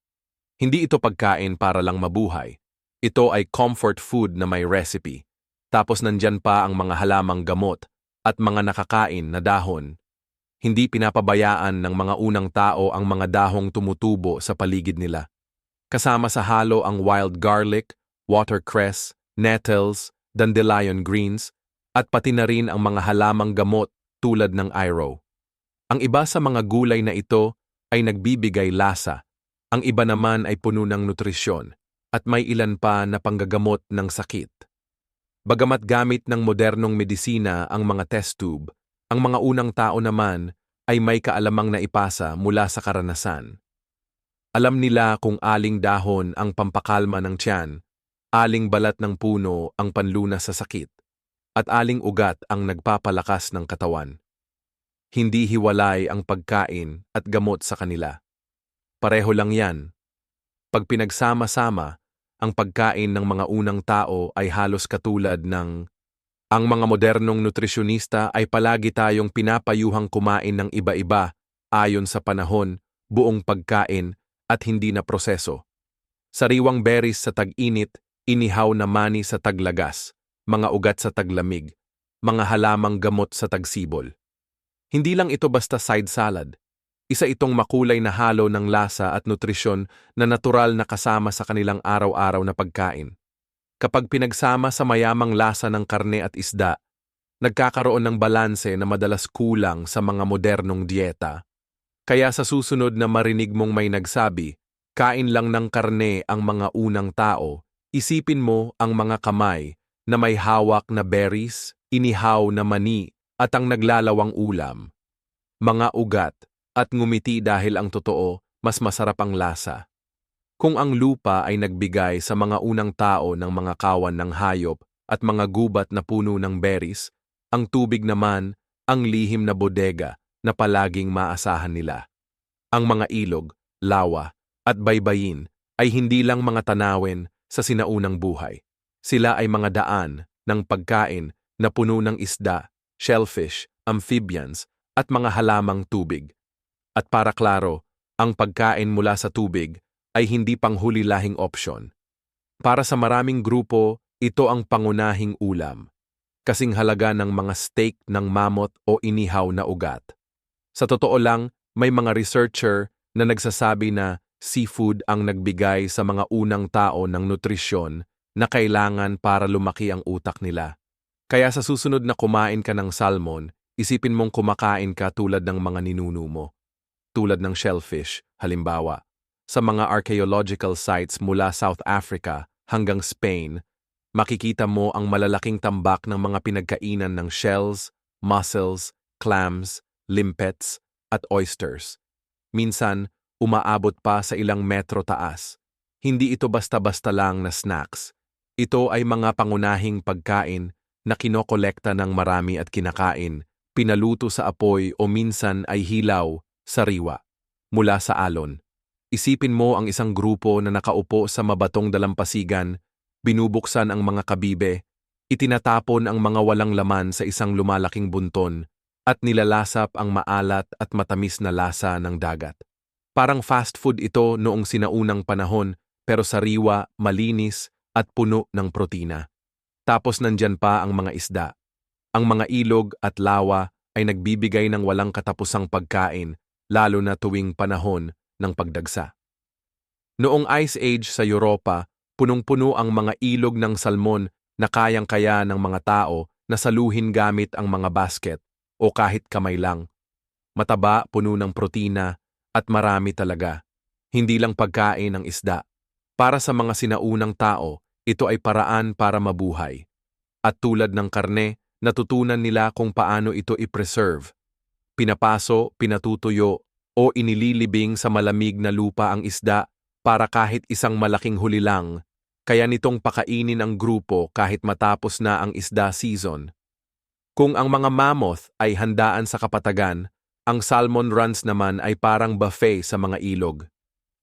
Hindi ito pagkain para lang mabuhay. Ito ay comfort food na may recipe. Tapos nandyan pa ang mga halamang gamot at mga nakakain na dahon. Hindi pinapabayaan ng mga unang tao ang mga dahong tumutubo sa paligid nila. Kasama sa halo ang wild garlic, watercress, nettles, dandelion greens, at pati na rin ang mga halamang gamot tulad ng irow. Ang iba sa mga gulay na ito ay nagbibigay lasa. Ang iba naman ay puno ng nutrisyon. At may ilan pa na panggagamot ng sakit. Bagamat gamit ng modernong medisina ang mga test tube, ang mga unang tao naman ay may kaalamang naipasa mula sa karanasan. Alam nila kung aling dahon ang pampakalma ng tiyan, aling balat ng puno ang panlunas sa sakit, at aling ugat ang nagpapalakas ng katawan. Hindi hiwalay ang pagkain at gamot sa kanila. Pareho lang yan. Pag pinagsama-sama, ang pagkain ng mga unang tao ay halos katulad ng ang mga modernong nutrisyonista ay palagi tayong pinapayuhang kumain ng iba-iba ayon sa panahon, buong pagkain at hindi na proseso. Sariwang berries sa tag-init, inihaw na mani sa taglagas, mga ugat sa taglamig, mga halamang gamot sa tagsibol. Hindi lang ito basta side salad. Isa itong makulay na halo ng lasa at nutrisyon na natural na kasama sa kanilang araw-araw na pagkain. Kapag pinagsama sa mayamang lasa ng karne at isda, nagkakaroon ng balanse na madalas kulang sa mga modernong dieta. Kaya sa susunod na marinig mong may nagsabi, kain lang ng karne ang mga unang tao, isipin mo ang mga kamay na may hawak na berries, inihaw na mani at ang naglalawang ulam. Mga ugat, at ngumiti dahil ang totoo, mas masarap ang lasa. Kung ang lupa ay nagbigay sa mga unang tao ng mga kawan ng hayop at mga gubat na puno ng berries, ang tubig naman ang lihim na bodega na palaging maasahan nila. Ang mga ilog, lawa, at baybayin ay hindi lang mga tanawin sa sinaunang buhay. Sila ay mga daan ng pagkain na puno ng isda, shellfish, amphibians, at mga halamang tubig. At para klaro, ang pagkain mula sa tubig ay hindi panghuli-lahing opsyon. Para sa maraming grupo, ito ang pangunahing ulam, kasing halaga ng mga steak ng mammoth o inihaw na ugat. Sa totoo lang, may mga researcher na nagsasabi na seafood ang nagbigay sa mga unang tao ng nutrisyon na kailangan para lumaki ang utak nila. Kaya sa susunod na kumain ka ng salmon, isipin mong kumakain ka tulad ng mga ninuno mo. Tulad ng shellfish, halimbawa. Sa mga archaeological sites mula South Africa hanggang Spain, makikita mo ang malalaking tambak ng mga pinagkainan ng shells, mussels, clams, limpets, at oysters. Minsan, umaabot pa sa ilang metro taas. Hindi ito basta-basta lang na snacks. Ito ay mga pangunahing pagkain na kinokolekta ng marami at kinakain, pinaluto sa apoy o minsan ay hilaw, sariwa, mula sa alon. Isipin mo ang isang grupo na nakaupo sa mabatong dalampasigan, binubuksan ang mga kabibe, itinatapon ang mga walang laman sa isang lumalaking bunton, at nilalasap ang maalat at matamis na lasa ng dagat. Parang fast food ito noong sinaunang panahon pero sariwa, malinis at puno ng protina. Tapos nandyan pa ang mga isda. Ang mga ilog at lawa ay nagbibigay ng walang katapusang pagkain lalo na tuwing panahon ng pagdagsa. Noong Ice Age sa Europa, punong-puno ang mga ilog ng salmon na kayang-kaya ng mga tao na saluhin gamit ang mga basket o kahit kamay lang. Mataba, puno ng protina at marami talaga. Hindi lang pagkain ang isda. Para sa mga sinaunang tao, ito ay paraan para mabuhay. At tulad ng karne, natutunan nila kung paano ito i-preserve. Pinapaso, pinatutuyo, o inililibing sa malamig na lupa ang isda para kahit isang malaking huli lang, kaya nitong pakainin ang grupo kahit matapos na ang isda season. Kung ang mga mammoth ay handaan sa kapatagan, ang salmon runs naman ay parang buffet sa mga ilog.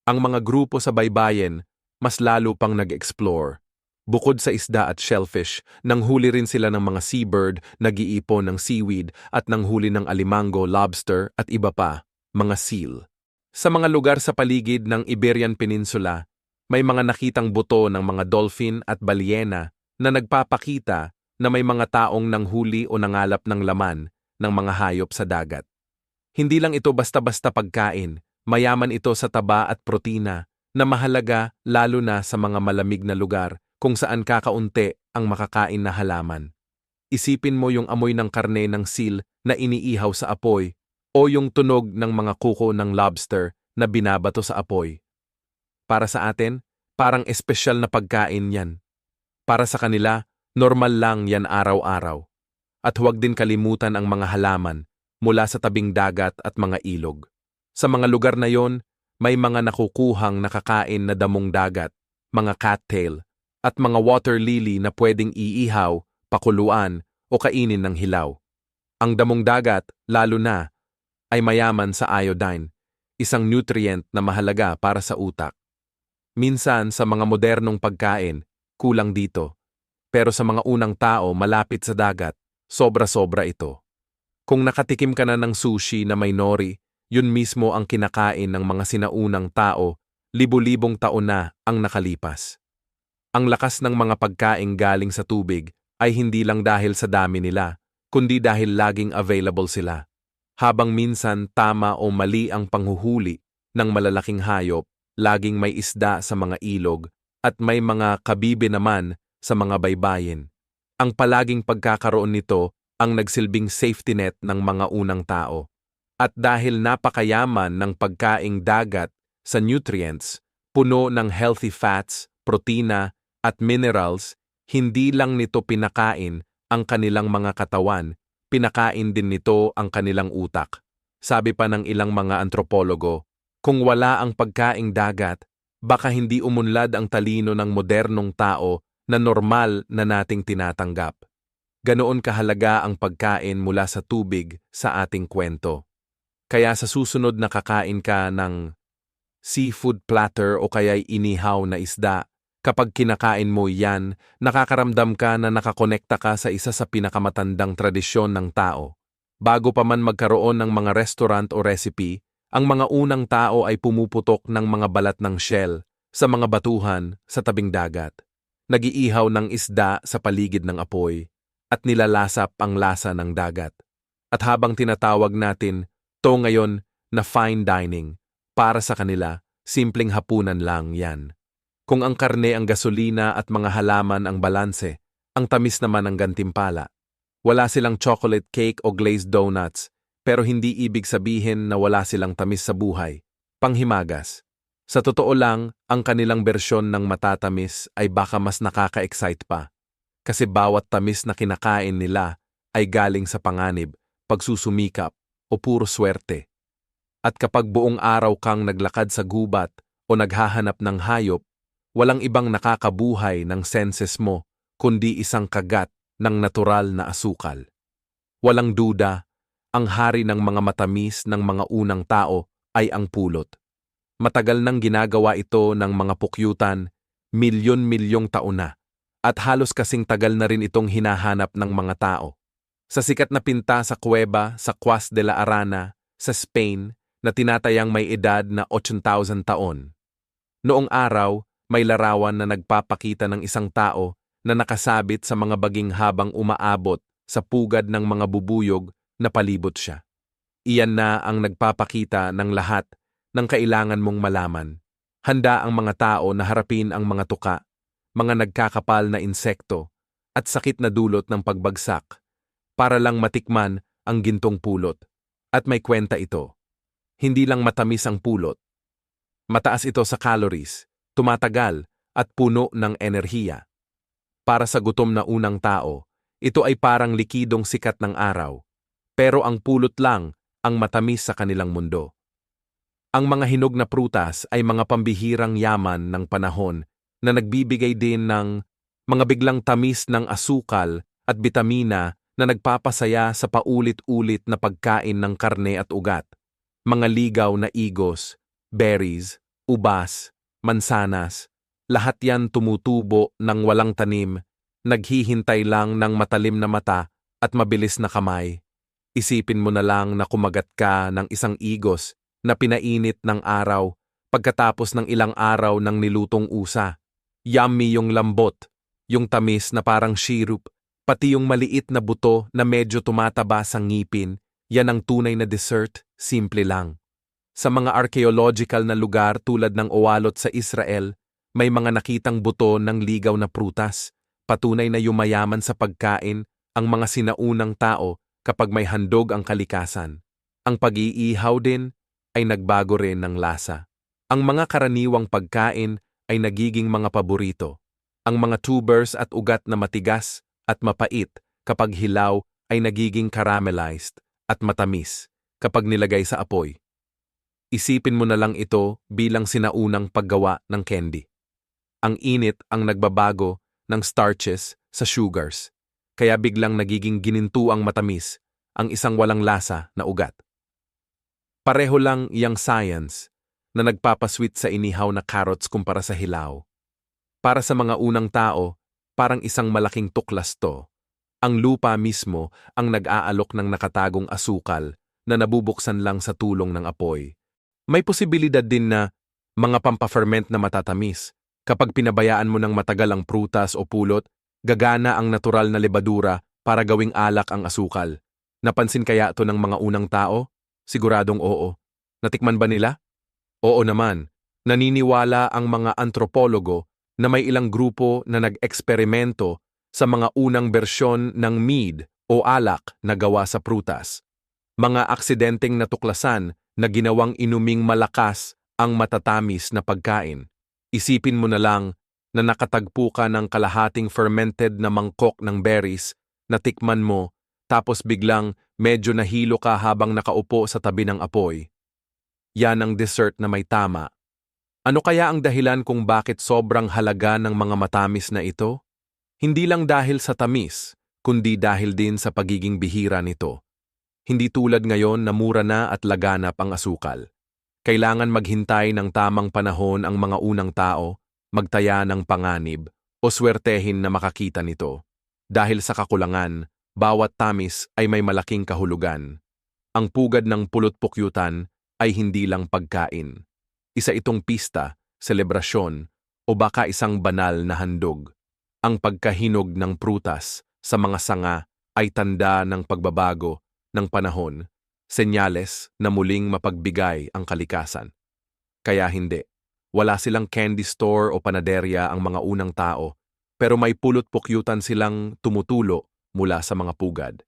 Ang mga grupo sa baybayin, mas lalo pang nag-explore. Bukod sa isda at shellfish, nanghuli rin sila ng mga seabird, nag-iipon ng seaweed at nanghuli ng alimango, lobster at iba pa, mga seal. Sa mga lugar sa paligid ng Iberian Peninsula, may mga nakitang buto ng mga dolphin at balyena na nagpapakita na may mga taong nanghuli o nangalap ng laman ng mga hayop sa dagat. Hindi lang ito basta-basta pagkain, mayaman ito sa taba at protina na mahalaga lalo na sa mga malamig na lugar kung saan kakaunti ang makakain na halaman. Isipin mo yung amoy ng karne ng seal na iniihaw sa apoy o yung tunog ng mga kuko ng lobster na binabato sa apoy. Para sa atin, parang espesyal na pagkain yan. Para sa kanila, normal lang yan araw-araw. At huwag din kalimutan ang mga halaman mula sa tabing dagat at mga ilog. Sa mga lugar na yon, may mga nakukuhang nakakain na damong dagat, mga cattail, at mga water lily na pwedeng iihaw, pakuluan, o kainin ng hilaw. Ang damong dagat, lalo na, ay mayaman sa iodine, isang nutrient na mahalaga para sa utak. Minsan sa mga modernong pagkain, kulang dito. Pero sa mga unang tao malapit sa dagat, sobra-sobra ito. Kung nakatikim ka na ng sushi na may nori, yun mismo ang kinakain ng mga sinaunang tao, libu-libong taon na ang nakalipas. Ang lakas ng mga pagkaing galing sa tubig ay hindi lang dahil sa dami nila, kundi dahil laging available sila. Habang minsan tama o mali ang panghuhuli ng malalaking hayop, laging may isda sa mga ilog at may mga kabibe naman sa mga baybayin. Ang palaging pagkakaroon nito ang nagsilbing safety net ng mga unang tao. At dahil napakayaman ng pagkaing dagat sa nutrients, puno ng healthy fats, protina, at minerals, hindi lang nito pinakain ang kanilang mga katawan, pinakain din nito ang kanilang utak. Sabi pa ng ilang mga antropologo, kung wala ang pagkaing dagat, baka hindi umunlad ang talino ng modernong tao na normal na nating tinatanggap. Ganoon kahalaga ang pagkain mula sa tubig sa ating kwento. Kaya sa susunod na kakain ka ng seafood platter o kaya'y inihaw na isda, kapag kinakain mo yan, nakakaramdam ka na nakakonekta ka sa isa sa pinakamatandang tradisyon ng tao. Bago pa man magkaroon ng mga restaurant o recipe, ang mga unang tao ay pumuputok ng mga balat ng shell sa mga batuhan sa tabing dagat. Nag-iihaw ng isda sa paligid ng apoy at nilalasap ang lasa ng dagat. At habang tinatawag natin to ngayon na fine dining, para sa kanila, simpleng hapunan lang yan. Kung ang karne ang gasolina at mga halaman ang balanse, ang tamis naman ang gantimpala. Wala silang chocolate cake o glazed donuts, pero hindi ibig sabihin na wala silang tamis sa buhay. Panghimagas. Sa totoo lang, ang kanilang bersyon ng matatamis ay baka mas nakaka-excite pa. Kasi bawat tamis na kinakain nila ay galing sa panganib, pagsusumikap, o puro swerte. At kapag buong araw kang naglakad sa gubat o naghahanap ng hayop, walang ibang nakakabuhay ng senses mo, kundi isang kagat ng natural na asukal. Walang duda, ang hari ng mga matamis ng mga unang tao ay ang pulot. Matagal nang ginagawa ito ng mga pukyutan, milyon-milyong taon na, at halos kasing tagal na rin itong hinahanap ng mga tao. Sa sikat na pinta sa kuweba sa Cuas de la Arana, sa Spain, na tinatayang may edad na 8,000 taon. Noong araw, may larawan na nagpapakita ng isang tao na nakasabit sa mga baging habang umaabot sa pugad ng mga bubuyog na palibot siya. Iyan na ang nagpapakita ng lahat ng kailangan mong malaman. Handa ang mga tao na harapin ang mga tuka, mga nagkakapal na insekto, at sakit na dulot ng pagbagsak, para lang matikman ang gintong pulot. At may kwenta ito. Hindi lang matamis ang pulot. Mataas ito sa calories, tumatagal, at puno ng enerhiya. Para sa gutom na unang tao, ito ay parang likidong sikat ng araw. Pero ang pulot lang ang matamis sa kanilang mundo. Ang mga hinog na prutas ay mga pambihirang yaman ng panahon na nagbibigay din ng mga biglang tamis ng asukal at bitamina na nagpapasaya sa paulit-ulit na pagkain ng karne at ugat. Mga ligaw na igos, berries, ubas, mansanas, lahat yan tumutubo ng walang tanim, naghihintay lang ng matalim na mata at mabilis na kamay. Isipin mo na lang na kumagat ka ng isang igos na pinainit ng araw pagkatapos ng ilang araw ng nilutong usa. Yummy yung lambot, yung tamis na parang syrup, pati yung maliit na buto na medyo tumataba sa ngipin. Yan ang tunay na dessert, simple lang. Sa mga archaeological na lugar tulad ng Owalot sa Israel, may mga nakitang buto ng ligaw na prutas, patunay na yumayaman sa pagkain ang mga sinaunang tao kapag may handog ang kalikasan. Ang pag-iihaw din ay nagbago rin ng lasa. Ang mga karaniwang pagkain ay nagiging mga paborito. Ang mga tubers at ugat na matigas at mapait kapag hilaw ay nagiging caramelized at matamis kapag nilagay sa apoy. Isipin mo na lang ito bilang sinaunang paggawa ng candy. Ang init ang nagbabago ng starches sa sugars, kaya biglang nagiging ginintuang matamis ang isang walang lasa na ugat. Pareho lang yang science na nagpapasweet sa inihaw na carrots kumpara sa hilaw. Para sa mga unang tao, parang isang malaking tuklas to. Ang lupa mismo ang nag-aalok ng nakatagong asukal na nabubuksan lang sa tulong ng apoy. May posibilidad din na mga pampaferment na matatamis. Kapag pinabayaan mo ng matagal ang prutas o pulot, gagana ang natural na lebadura para gawing alak ang asukal. Napansin kaya ito ng mga unang tao? Siguradong oo. Natikman ba nila? Oo naman. Naniniwala ang mga antropologo na may ilang grupo na nag-eksperimento sa mga unang bersyon ng mead o alak na gawa sa prutas. Mga aksidenteng natuklasan na ginawang inuming malakas ang matatamis na pagkain. Isipin mo na lang na nakatagpo ka ng kalahating fermented na mangkok ng berries na tikman mo tapos biglang medyo nahilo ka habang nakaupo sa tabi ng apoy. Yan ang dessert na may tama. Ano kaya ang dahilan kung bakit sobrang halaga ng mga matamis na ito? Hindi lang dahil sa tamis, kundi dahil din sa pagiging bihira nito. Hindi tulad ngayon na mura na at laganap ang asukal. Kailangan maghintay ng tamang panahon ang mga unang tao, magtaya ng panganib, o swertehin na makakita nito. Dahil sa kakulangan, bawat tamis ay may malaking kahulugan. Ang pugad ng pulot-pukyutan ay hindi lang pagkain. Isa itong pista, selebrasyon, o baka isang banal na handog. Ang pagkahinog ng prutas sa mga sanga ay tanda ng pagbabago ng panahon, senyales na muling mapagbigay ang kalikasan. Kaya hindi, wala silang candy store o panaderya ang mga unang tao, pero may pulot-pukyutan silang tumutulo mula sa mga pugad.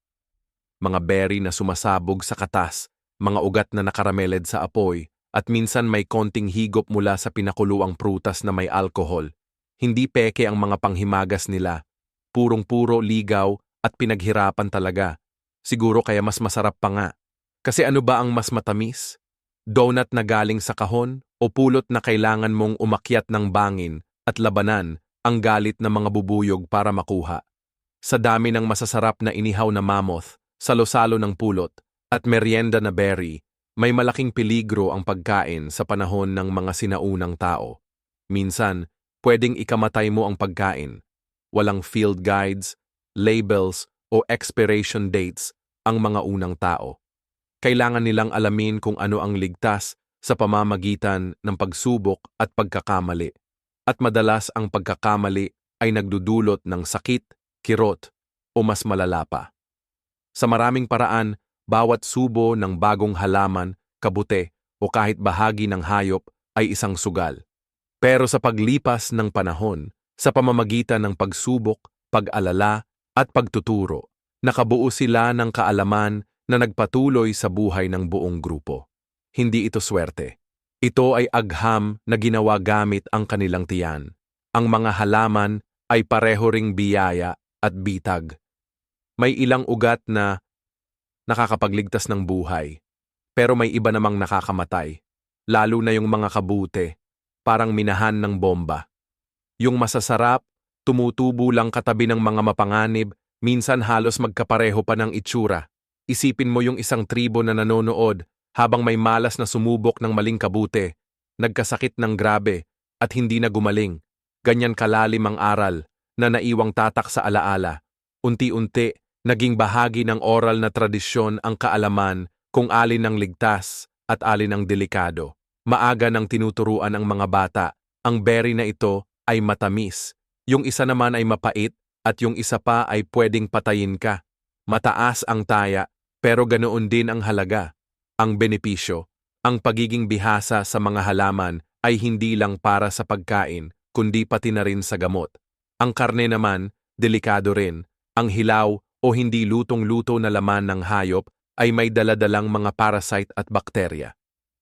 Mga berry na sumasabog sa katas, mga ugat na nakarameled sa apoy, at minsan may konting higop mula sa pinakuluang prutas na may alkohol. Hindi peke ang mga panghimagas nila, purong-puro ligaw at pinaghirapan talaga. Siguro kaya mas masarap pa nga. Kasi ano ba ang mas matamis? Donut na galing sa kahon o pulot na kailangan mong umakyat ng bangin at labanan ang galit ng mga bubuyog para makuha? Sa dami ng masasarap na inihaw na mammoth, salo-salo ng pulot, at merienda na berry, may malaking peligro ang pagkain sa panahon ng mga sinaunang tao. Minsan, pwedeng ikamatay mo ang pagkain. Walang field guides, labels, o expiration dates ang mga unang tao. Kailangan nilang alamin kung ano ang ligtas sa pamamagitan ng pagsubok at pagkakamali. At madalas ang pagkakamali ay nagdudulot ng sakit, kirot, o mas malala pa. Sa maraming paraan, bawat subo ng bagong halaman, kabute, o kahit bahagi ng hayop ay isang sugal. Pero sa paglipas ng panahon, sa pamamagitan ng pagsubok, pag-alala, at pagtuturo, nakabuo sila ng kaalaman na nagpatuloy sa buhay ng buong grupo. Hindi ito swerte. Ito ay agham na ginawa gamit ang kanilang tiyan. Ang mga halaman ay pareho ring biyaya at bitag. May ilang ugat na nakakapagligtas ng buhay, pero may iba namang nakakamatay, lalo na yung mga kabute, parang minahan ng bomba. Yung masasarap, tumutubo lang katabi ng mga mapanganib, minsan halos magkapareho pa ng itsura. Isipin mo yung isang tribo na nanonood habang may malas na sumubok ng maling kabute, nagkasakit ng grabe at hindi na gumaling. Ganyan kalalim ang aral na naiwang tatak sa alaala. Unti-unti, naging bahagi ng oral na tradisyon ang kaalaman kung alin ang ligtas at alin ang delikado. Maaga nang tinuturuan ang mga bata, ang berry na ito ay matamis, yung isa naman ay mapait at yung isa pa ay pwedeng patayin ka. Mataas ang taya, pero ganoon din ang halaga. Ang benepisyo, ang pagiging bihasa sa mga halaman ay hindi lang para sa pagkain, kundi pati na rin sa gamot. Ang karne naman, delikado rin. Ang hilaw o hindi lutong-luto na laman ng hayop ay may daladalang mga parasite at bakterya.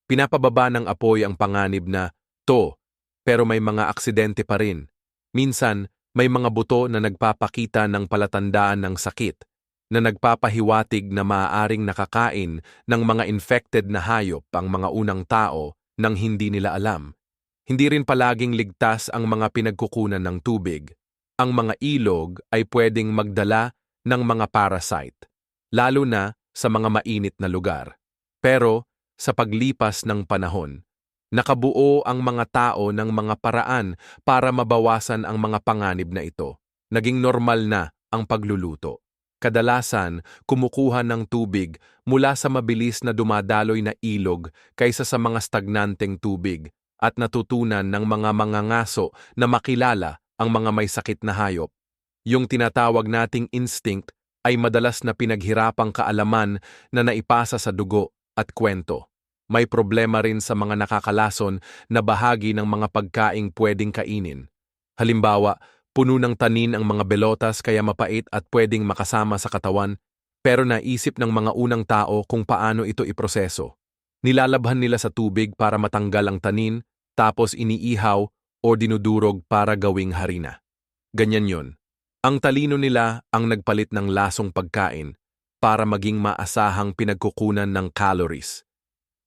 Pinapababa ng apoy ang panganib na to, pero may mga aksidente pa rin. Minsan, may mga buto na nagpapakita ng palatandaan ng sakit, na nagpapahiwatig na maaaring nakakain ng mga infected na hayop ang mga unang tao nang hindi nila alam. Hindi rin palaging ligtas ang mga pinagkukunan ng tubig. Ang mga ilog ay pwedeng magdala ng mga parasite, lalo na sa mga mainit na lugar. Pero sa paglipas ng panahon, nakabuo ang mga tao ng mga paraan para mabawasan ang mga panganib na ito. Naging normal na ang pagluluto. Kadalasan, kumukuha ng tubig mula sa mabilis na dumadaloy na ilog kaysa sa mga stagnanteng tubig at natutunan ng mga mangangaso na makilala ang mga may sakit na hayop. Yung tinatawag nating instinct ay madalas na pinaghirapang kaalaman na naipasa sa dugo at kwento. May problema rin sa mga nakakalason na bahagi ng mga pagkaing pwedeng kainin. Halimbawa, puno ng tanin ang mga belotas kaya mapait at pwedeng makasama sa katawan, pero naisip ng mga unang tao kung paano ito iproseso. Nilalabhan nila sa tubig para matanggal ang tanin, tapos iniihaw o dinudurog para gawing harina. Ganyan yon. Ang talino nila ang nagpalit ng lasong pagkain para maging maasahang pinagkukunan ng calories.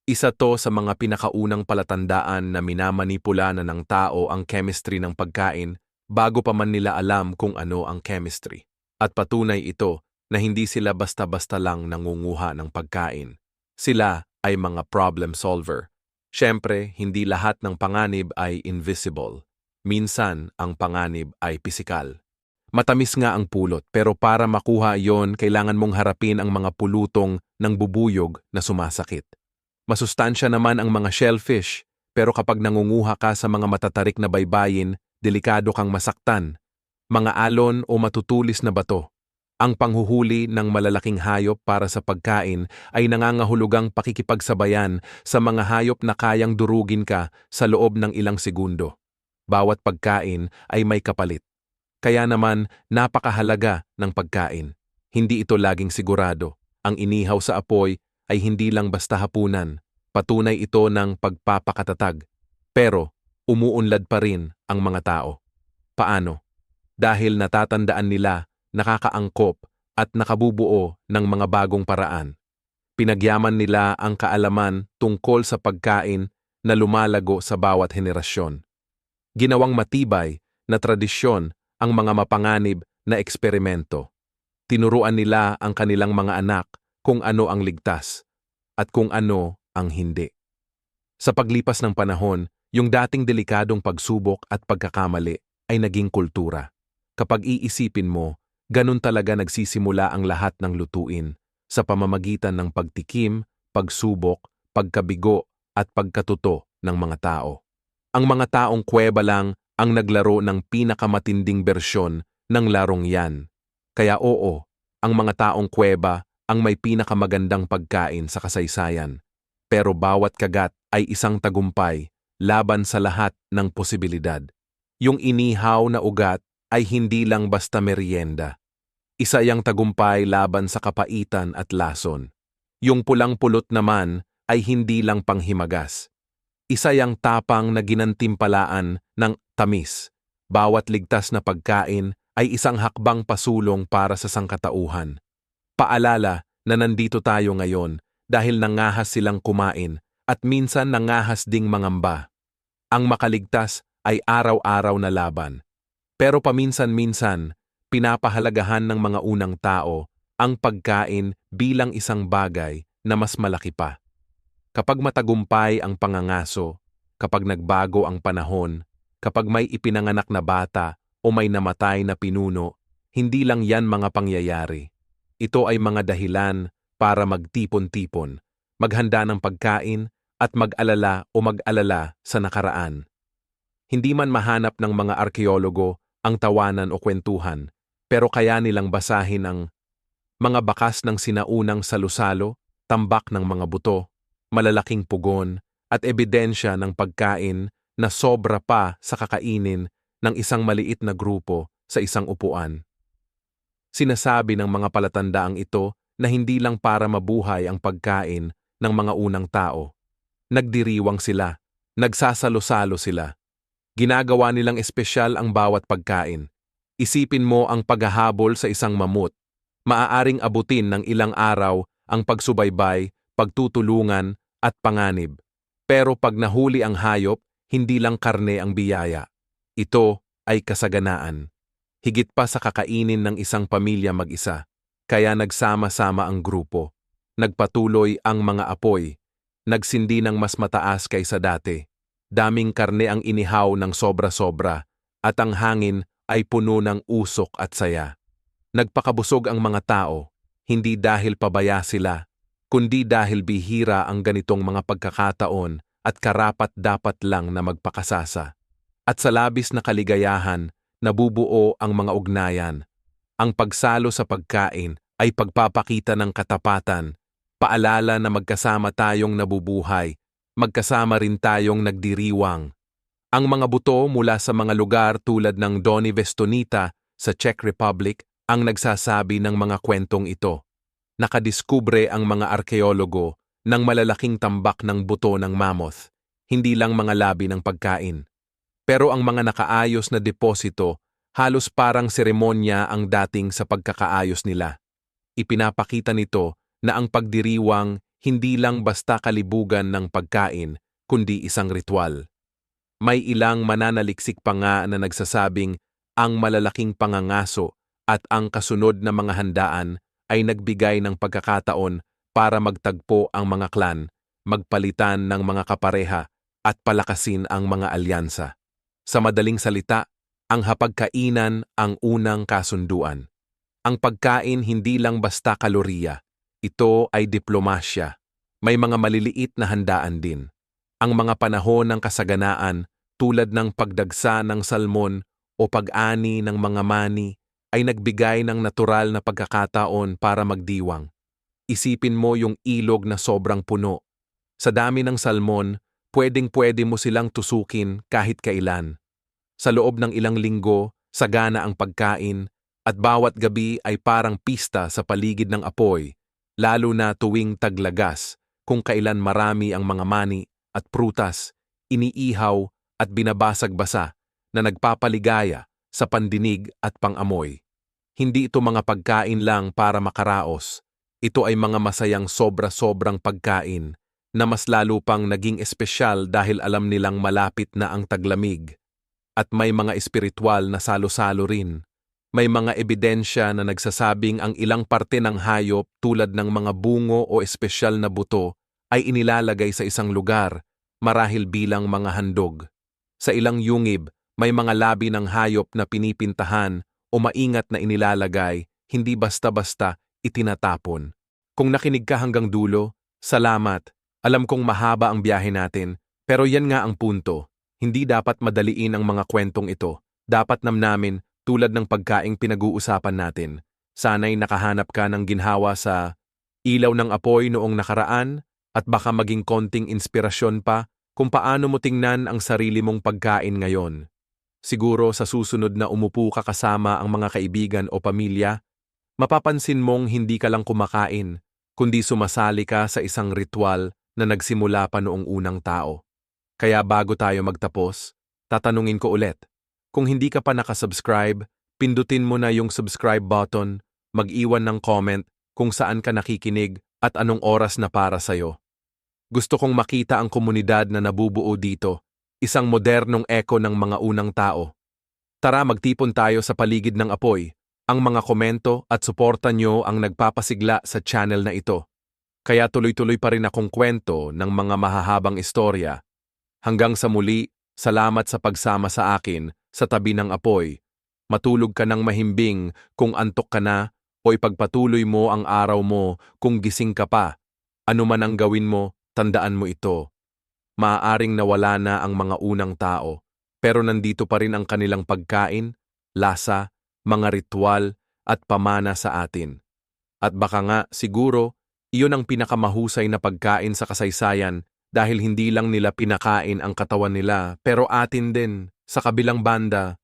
Isa to sa mga pinakaunang palatandaan na minamanipula na ng tao ang chemistry ng pagkain bago pa man nila alam kung ano ang chemistry. At patunay ito na hindi sila basta-basta lang nangunguha ng pagkain. Sila ay mga problem solver. Siyempre, hindi lahat ng panganib ay invisible. Minsan, ang panganib ay pisikal. Matamis nga ang pulot, pero para makuha yon, kailangan mong harapin ang mga pulutong ng bubuyog na sumasakit. Masustansya naman ang mga shellfish, pero kapag nangunguha ka sa mga matatarik na baybayin, delikado kang masaktan. Mga alon o matutulis na bato. Ang panghuhuli ng malalaking hayop para sa pagkain ay nangangahulugang pakikipagsabayan sa mga hayop na kayang durugin ka sa loob ng ilang segundo. Bawat pagkain ay may kapalit. Kaya naman, napakahalaga ng pagkain. Hindi ito laging sigurado. Ang inihaw sa apoy ay hindi lang basta hapunan. Patunay ito ng pagpapakatatag. Pero, umuunlad pa rin ang mga tao. Paano? Dahil natatandaan nila, nakakaangkop at nakabubuo ng mga bagong paraan. Pinagyaman nila ang kaalaman tungkol sa pagkain na lumalago sa bawat henerasyon. Ginawang matibay na tradisyon ang mga mapanganib na eksperimento. Tinuruan nila ang kanilang mga anak kung ano ang ligtas at kung ano ang hindi. Sa paglipas ng panahon, yung dating delikadong pagsubok at pagkakamali ay naging kultura. Kapag iisipin mo, Ganun talaga nagsisimula ang lahat ng lutuin, sa pamamagitan ng pagtikim, pagsubok, pagkabigo, at pagkatuto ng mga tao. Ang mga taong kuweba lang ang naglaro ng pinakamatinding bersyon ng larong yan. Kaya oo, ang mga taong kuweba ang may pinakamagandang pagkain sa kasaysayan. Pero bawat kagat ay isang tagumpay laban sa lahat ng posibilidad. Yung inihaw na ugat ay hindi lang basta merienda. Isa yang tagumpay laban sa kapaitan at lason. Yung pulang pulot naman ay hindi lang panghimagas. Isa yang tapang na ginantimpalaan ng tamis. Bawat ligtas na pagkain ay isang hakbang pasulong para sa sangkatauhan. Paalala na nandito tayo ngayon dahil nangahas silang kumain at minsan nangahas ding mangamba. Ang makaligtas ay araw-araw na laban. Pero paminsan-minsan, pinapahalagahan ng mga unang tao ang pagkain bilang isang bagay na mas malaki pa. Kapag matagumpay ang pangangaso, kapag nagbago ang panahon, kapag may ipinanganak na bata o may namatay na pinuno, hindi lang yan mga pangyayari. Ito ay mga dahilan para magtipon-tipon, maghanda ng pagkain at mag-alala sa nakaraan. Hindi man mahanap ng mga arkeologo ang tawanan o kwentuhan, pero kaya nilang basahin ang mga bakas ng sinaunang salusalo, tambak ng mga buto, malalaking pugon, at ebidensya ng pagkain na sobra pa sa kakainin ng isang maliit na grupo sa isang upuan. Sinasabi ng mga palatandaang ito na hindi lang para mabuhay ang pagkain ng mga unang tao. Nagdiriwang sila, nagsasalo-salo sila. Ginagawa nilang espesyal ang bawat pagkain. Isipin mo ang paghahabol sa isang mamut. Maaaring abutin ng ilang araw ang pagsubaybay, pagtutulungan, at panganib. Pero pag nahuli ang hayop, hindi lang karne ang biyaya. Ito ay kasaganaan. Higit pa sa kakainin ng isang pamilya mag-isa. Kaya nagsama-sama ang grupo. Nagpatuloy ang mga apoy. Nagsindi ng mas mataas kaysa dati. Daming karne ang inihaw ng sobra-sobra, at ang hangin ay puno ng usok at saya. Nagpakabusog ang mga tao, hindi dahil pabaya sila, kundi dahil bihira ang ganitong mga pagkakataon at karapat-dapat lang na magpakasasa. At sa labis na kaligayahan, nabubuo ang mga ugnayan. Ang pagsalo sa pagkain ay pagpapakita ng katapatan, paalala na magkasama tayong nabubuhay, magkasama rin tayong nagdiriwang. Ang mga buto mula sa mga lugar tulad ng Donny Vestonita sa Czech Republic ang nagsasabi ng mga kwentong ito. Nakadiskubre ang mga arkeologo ng malalaking tambak ng buto ng mammoth, hindi lang mga labi ng pagkain. Pero ang mga nakaayos na deposito, halos parang seremonya ang dating sa pagkakaayos nila. Ipinapakita nito na ang pagdiriwang hindi lang basta kalibugan ng pagkain, kundi isang ritual. May ilang mananaliksik pa nga na nagsasabing ang malalaking pangangaso at ang kasunod na mga handaan ay nagbigay ng pagkakataon para magtagpo ang mga klan, magpalitan ng mga kapareha at palakasin ang mga alyansa. Sa madaling salita, ang hapagkainan ang unang kasunduan. Ang pagkain hindi lang basta kalorya, ito ay diplomasya. May mga maliliit na handaan din. Ang mga panahon ng kasaganaan tulad ng pagdagsa ng salmon o pag-ani ng mga mani ay nagbigay ng natural na pagkakataon para magdiwang. Isipin mo yung ilog na sobrang puno. Sa dami ng salmon, pwedeng-pwede mo silang tusukin kahit kailan. Sa loob ng ilang linggo, sagana ang pagkain at bawat gabi ay parang pista sa paligid ng apoy, lalo na tuwing taglagas kung kailan marami ang mga mani at prutas, iniihaw at binabasag-basa na nagpapaligaya sa pandinig at pangamoy. Hindi ito mga pagkain lang para makaraos. Ito ay mga masayang sobra-sobrang pagkain na mas lalo pang naging espesyal dahil alam nilang malapit na ang taglamig. At may mga espiritual na salo-salo rin. May mga ebidensya na nagsasabing ang ilang parte ng hayop tulad ng mga bungo o espesyal na buto ay inilalagay sa isang lugar, marahil bilang mga handog. Sa ilang yungib, may mga labi ng hayop na pinipintahan o maingat na inilalagay, hindi basta-basta itinatapon. Kung nakinig ka hanggang dulo, salamat. Alam kong mahaba ang biyahe natin, pero yan nga ang punto. Hindi dapat madaliin ang mga kwentong ito. Dapat namnamin tulad ng pagkaing pinag-uusapan natin. Sana'y nakahanap ka ng ginhawa sa ilaw ng apoy noong nakaraan at baka maging konting inspirasyon pa kung paano mo tingnan ang sarili mong pagkain ngayon. Siguro sa susunod na umupo ka kasama ang mga kaibigan o pamilya, mapapansin mong hindi ka lang kumakain, kundi sumasali ka sa isang ritual na nagsimula pa noong unang tao. Kaya bago tayo magtapos, tatanungin ko ulit. Kung hindi ka pa nakasubscribe, pindutin mo na yung subscribe button, mag-iwan ng comment kung saan ka nakikinig at anong oras na para sa'yo. Gusto kong makita ang komunidad na nabubuo dito, isang modernong eko ng mga unang tao. Tara magtipon tayo sa paligid ng apoy. Ang mga komento at suporta nyo ang nagpapasigla sa channel na ito. Kaya tuloy-tuloy pa rin akong kwento ng mga mahahabang istorya. Hanggang sa muli, salamat sa pagsama sa akin sa tabi ng apoy. Matulog ka ng mahimbing kung antok ka na o ipagpatuloy mo ang araw mo kung gising ka pa. Ano man ang gawin mo, tandaan mo ito. Maaaring nawala na ang mga unang tao, pero nandito pa rin ang kanilang pagkain, lasa, mga ritual at pamana sa atin. At baka nga, siguro, iyon ang pinakamahusay na pagkain sa kasaysayan dahil hindi lang nila pinakain ang katawan nila pero atin din, sa kabilang banda,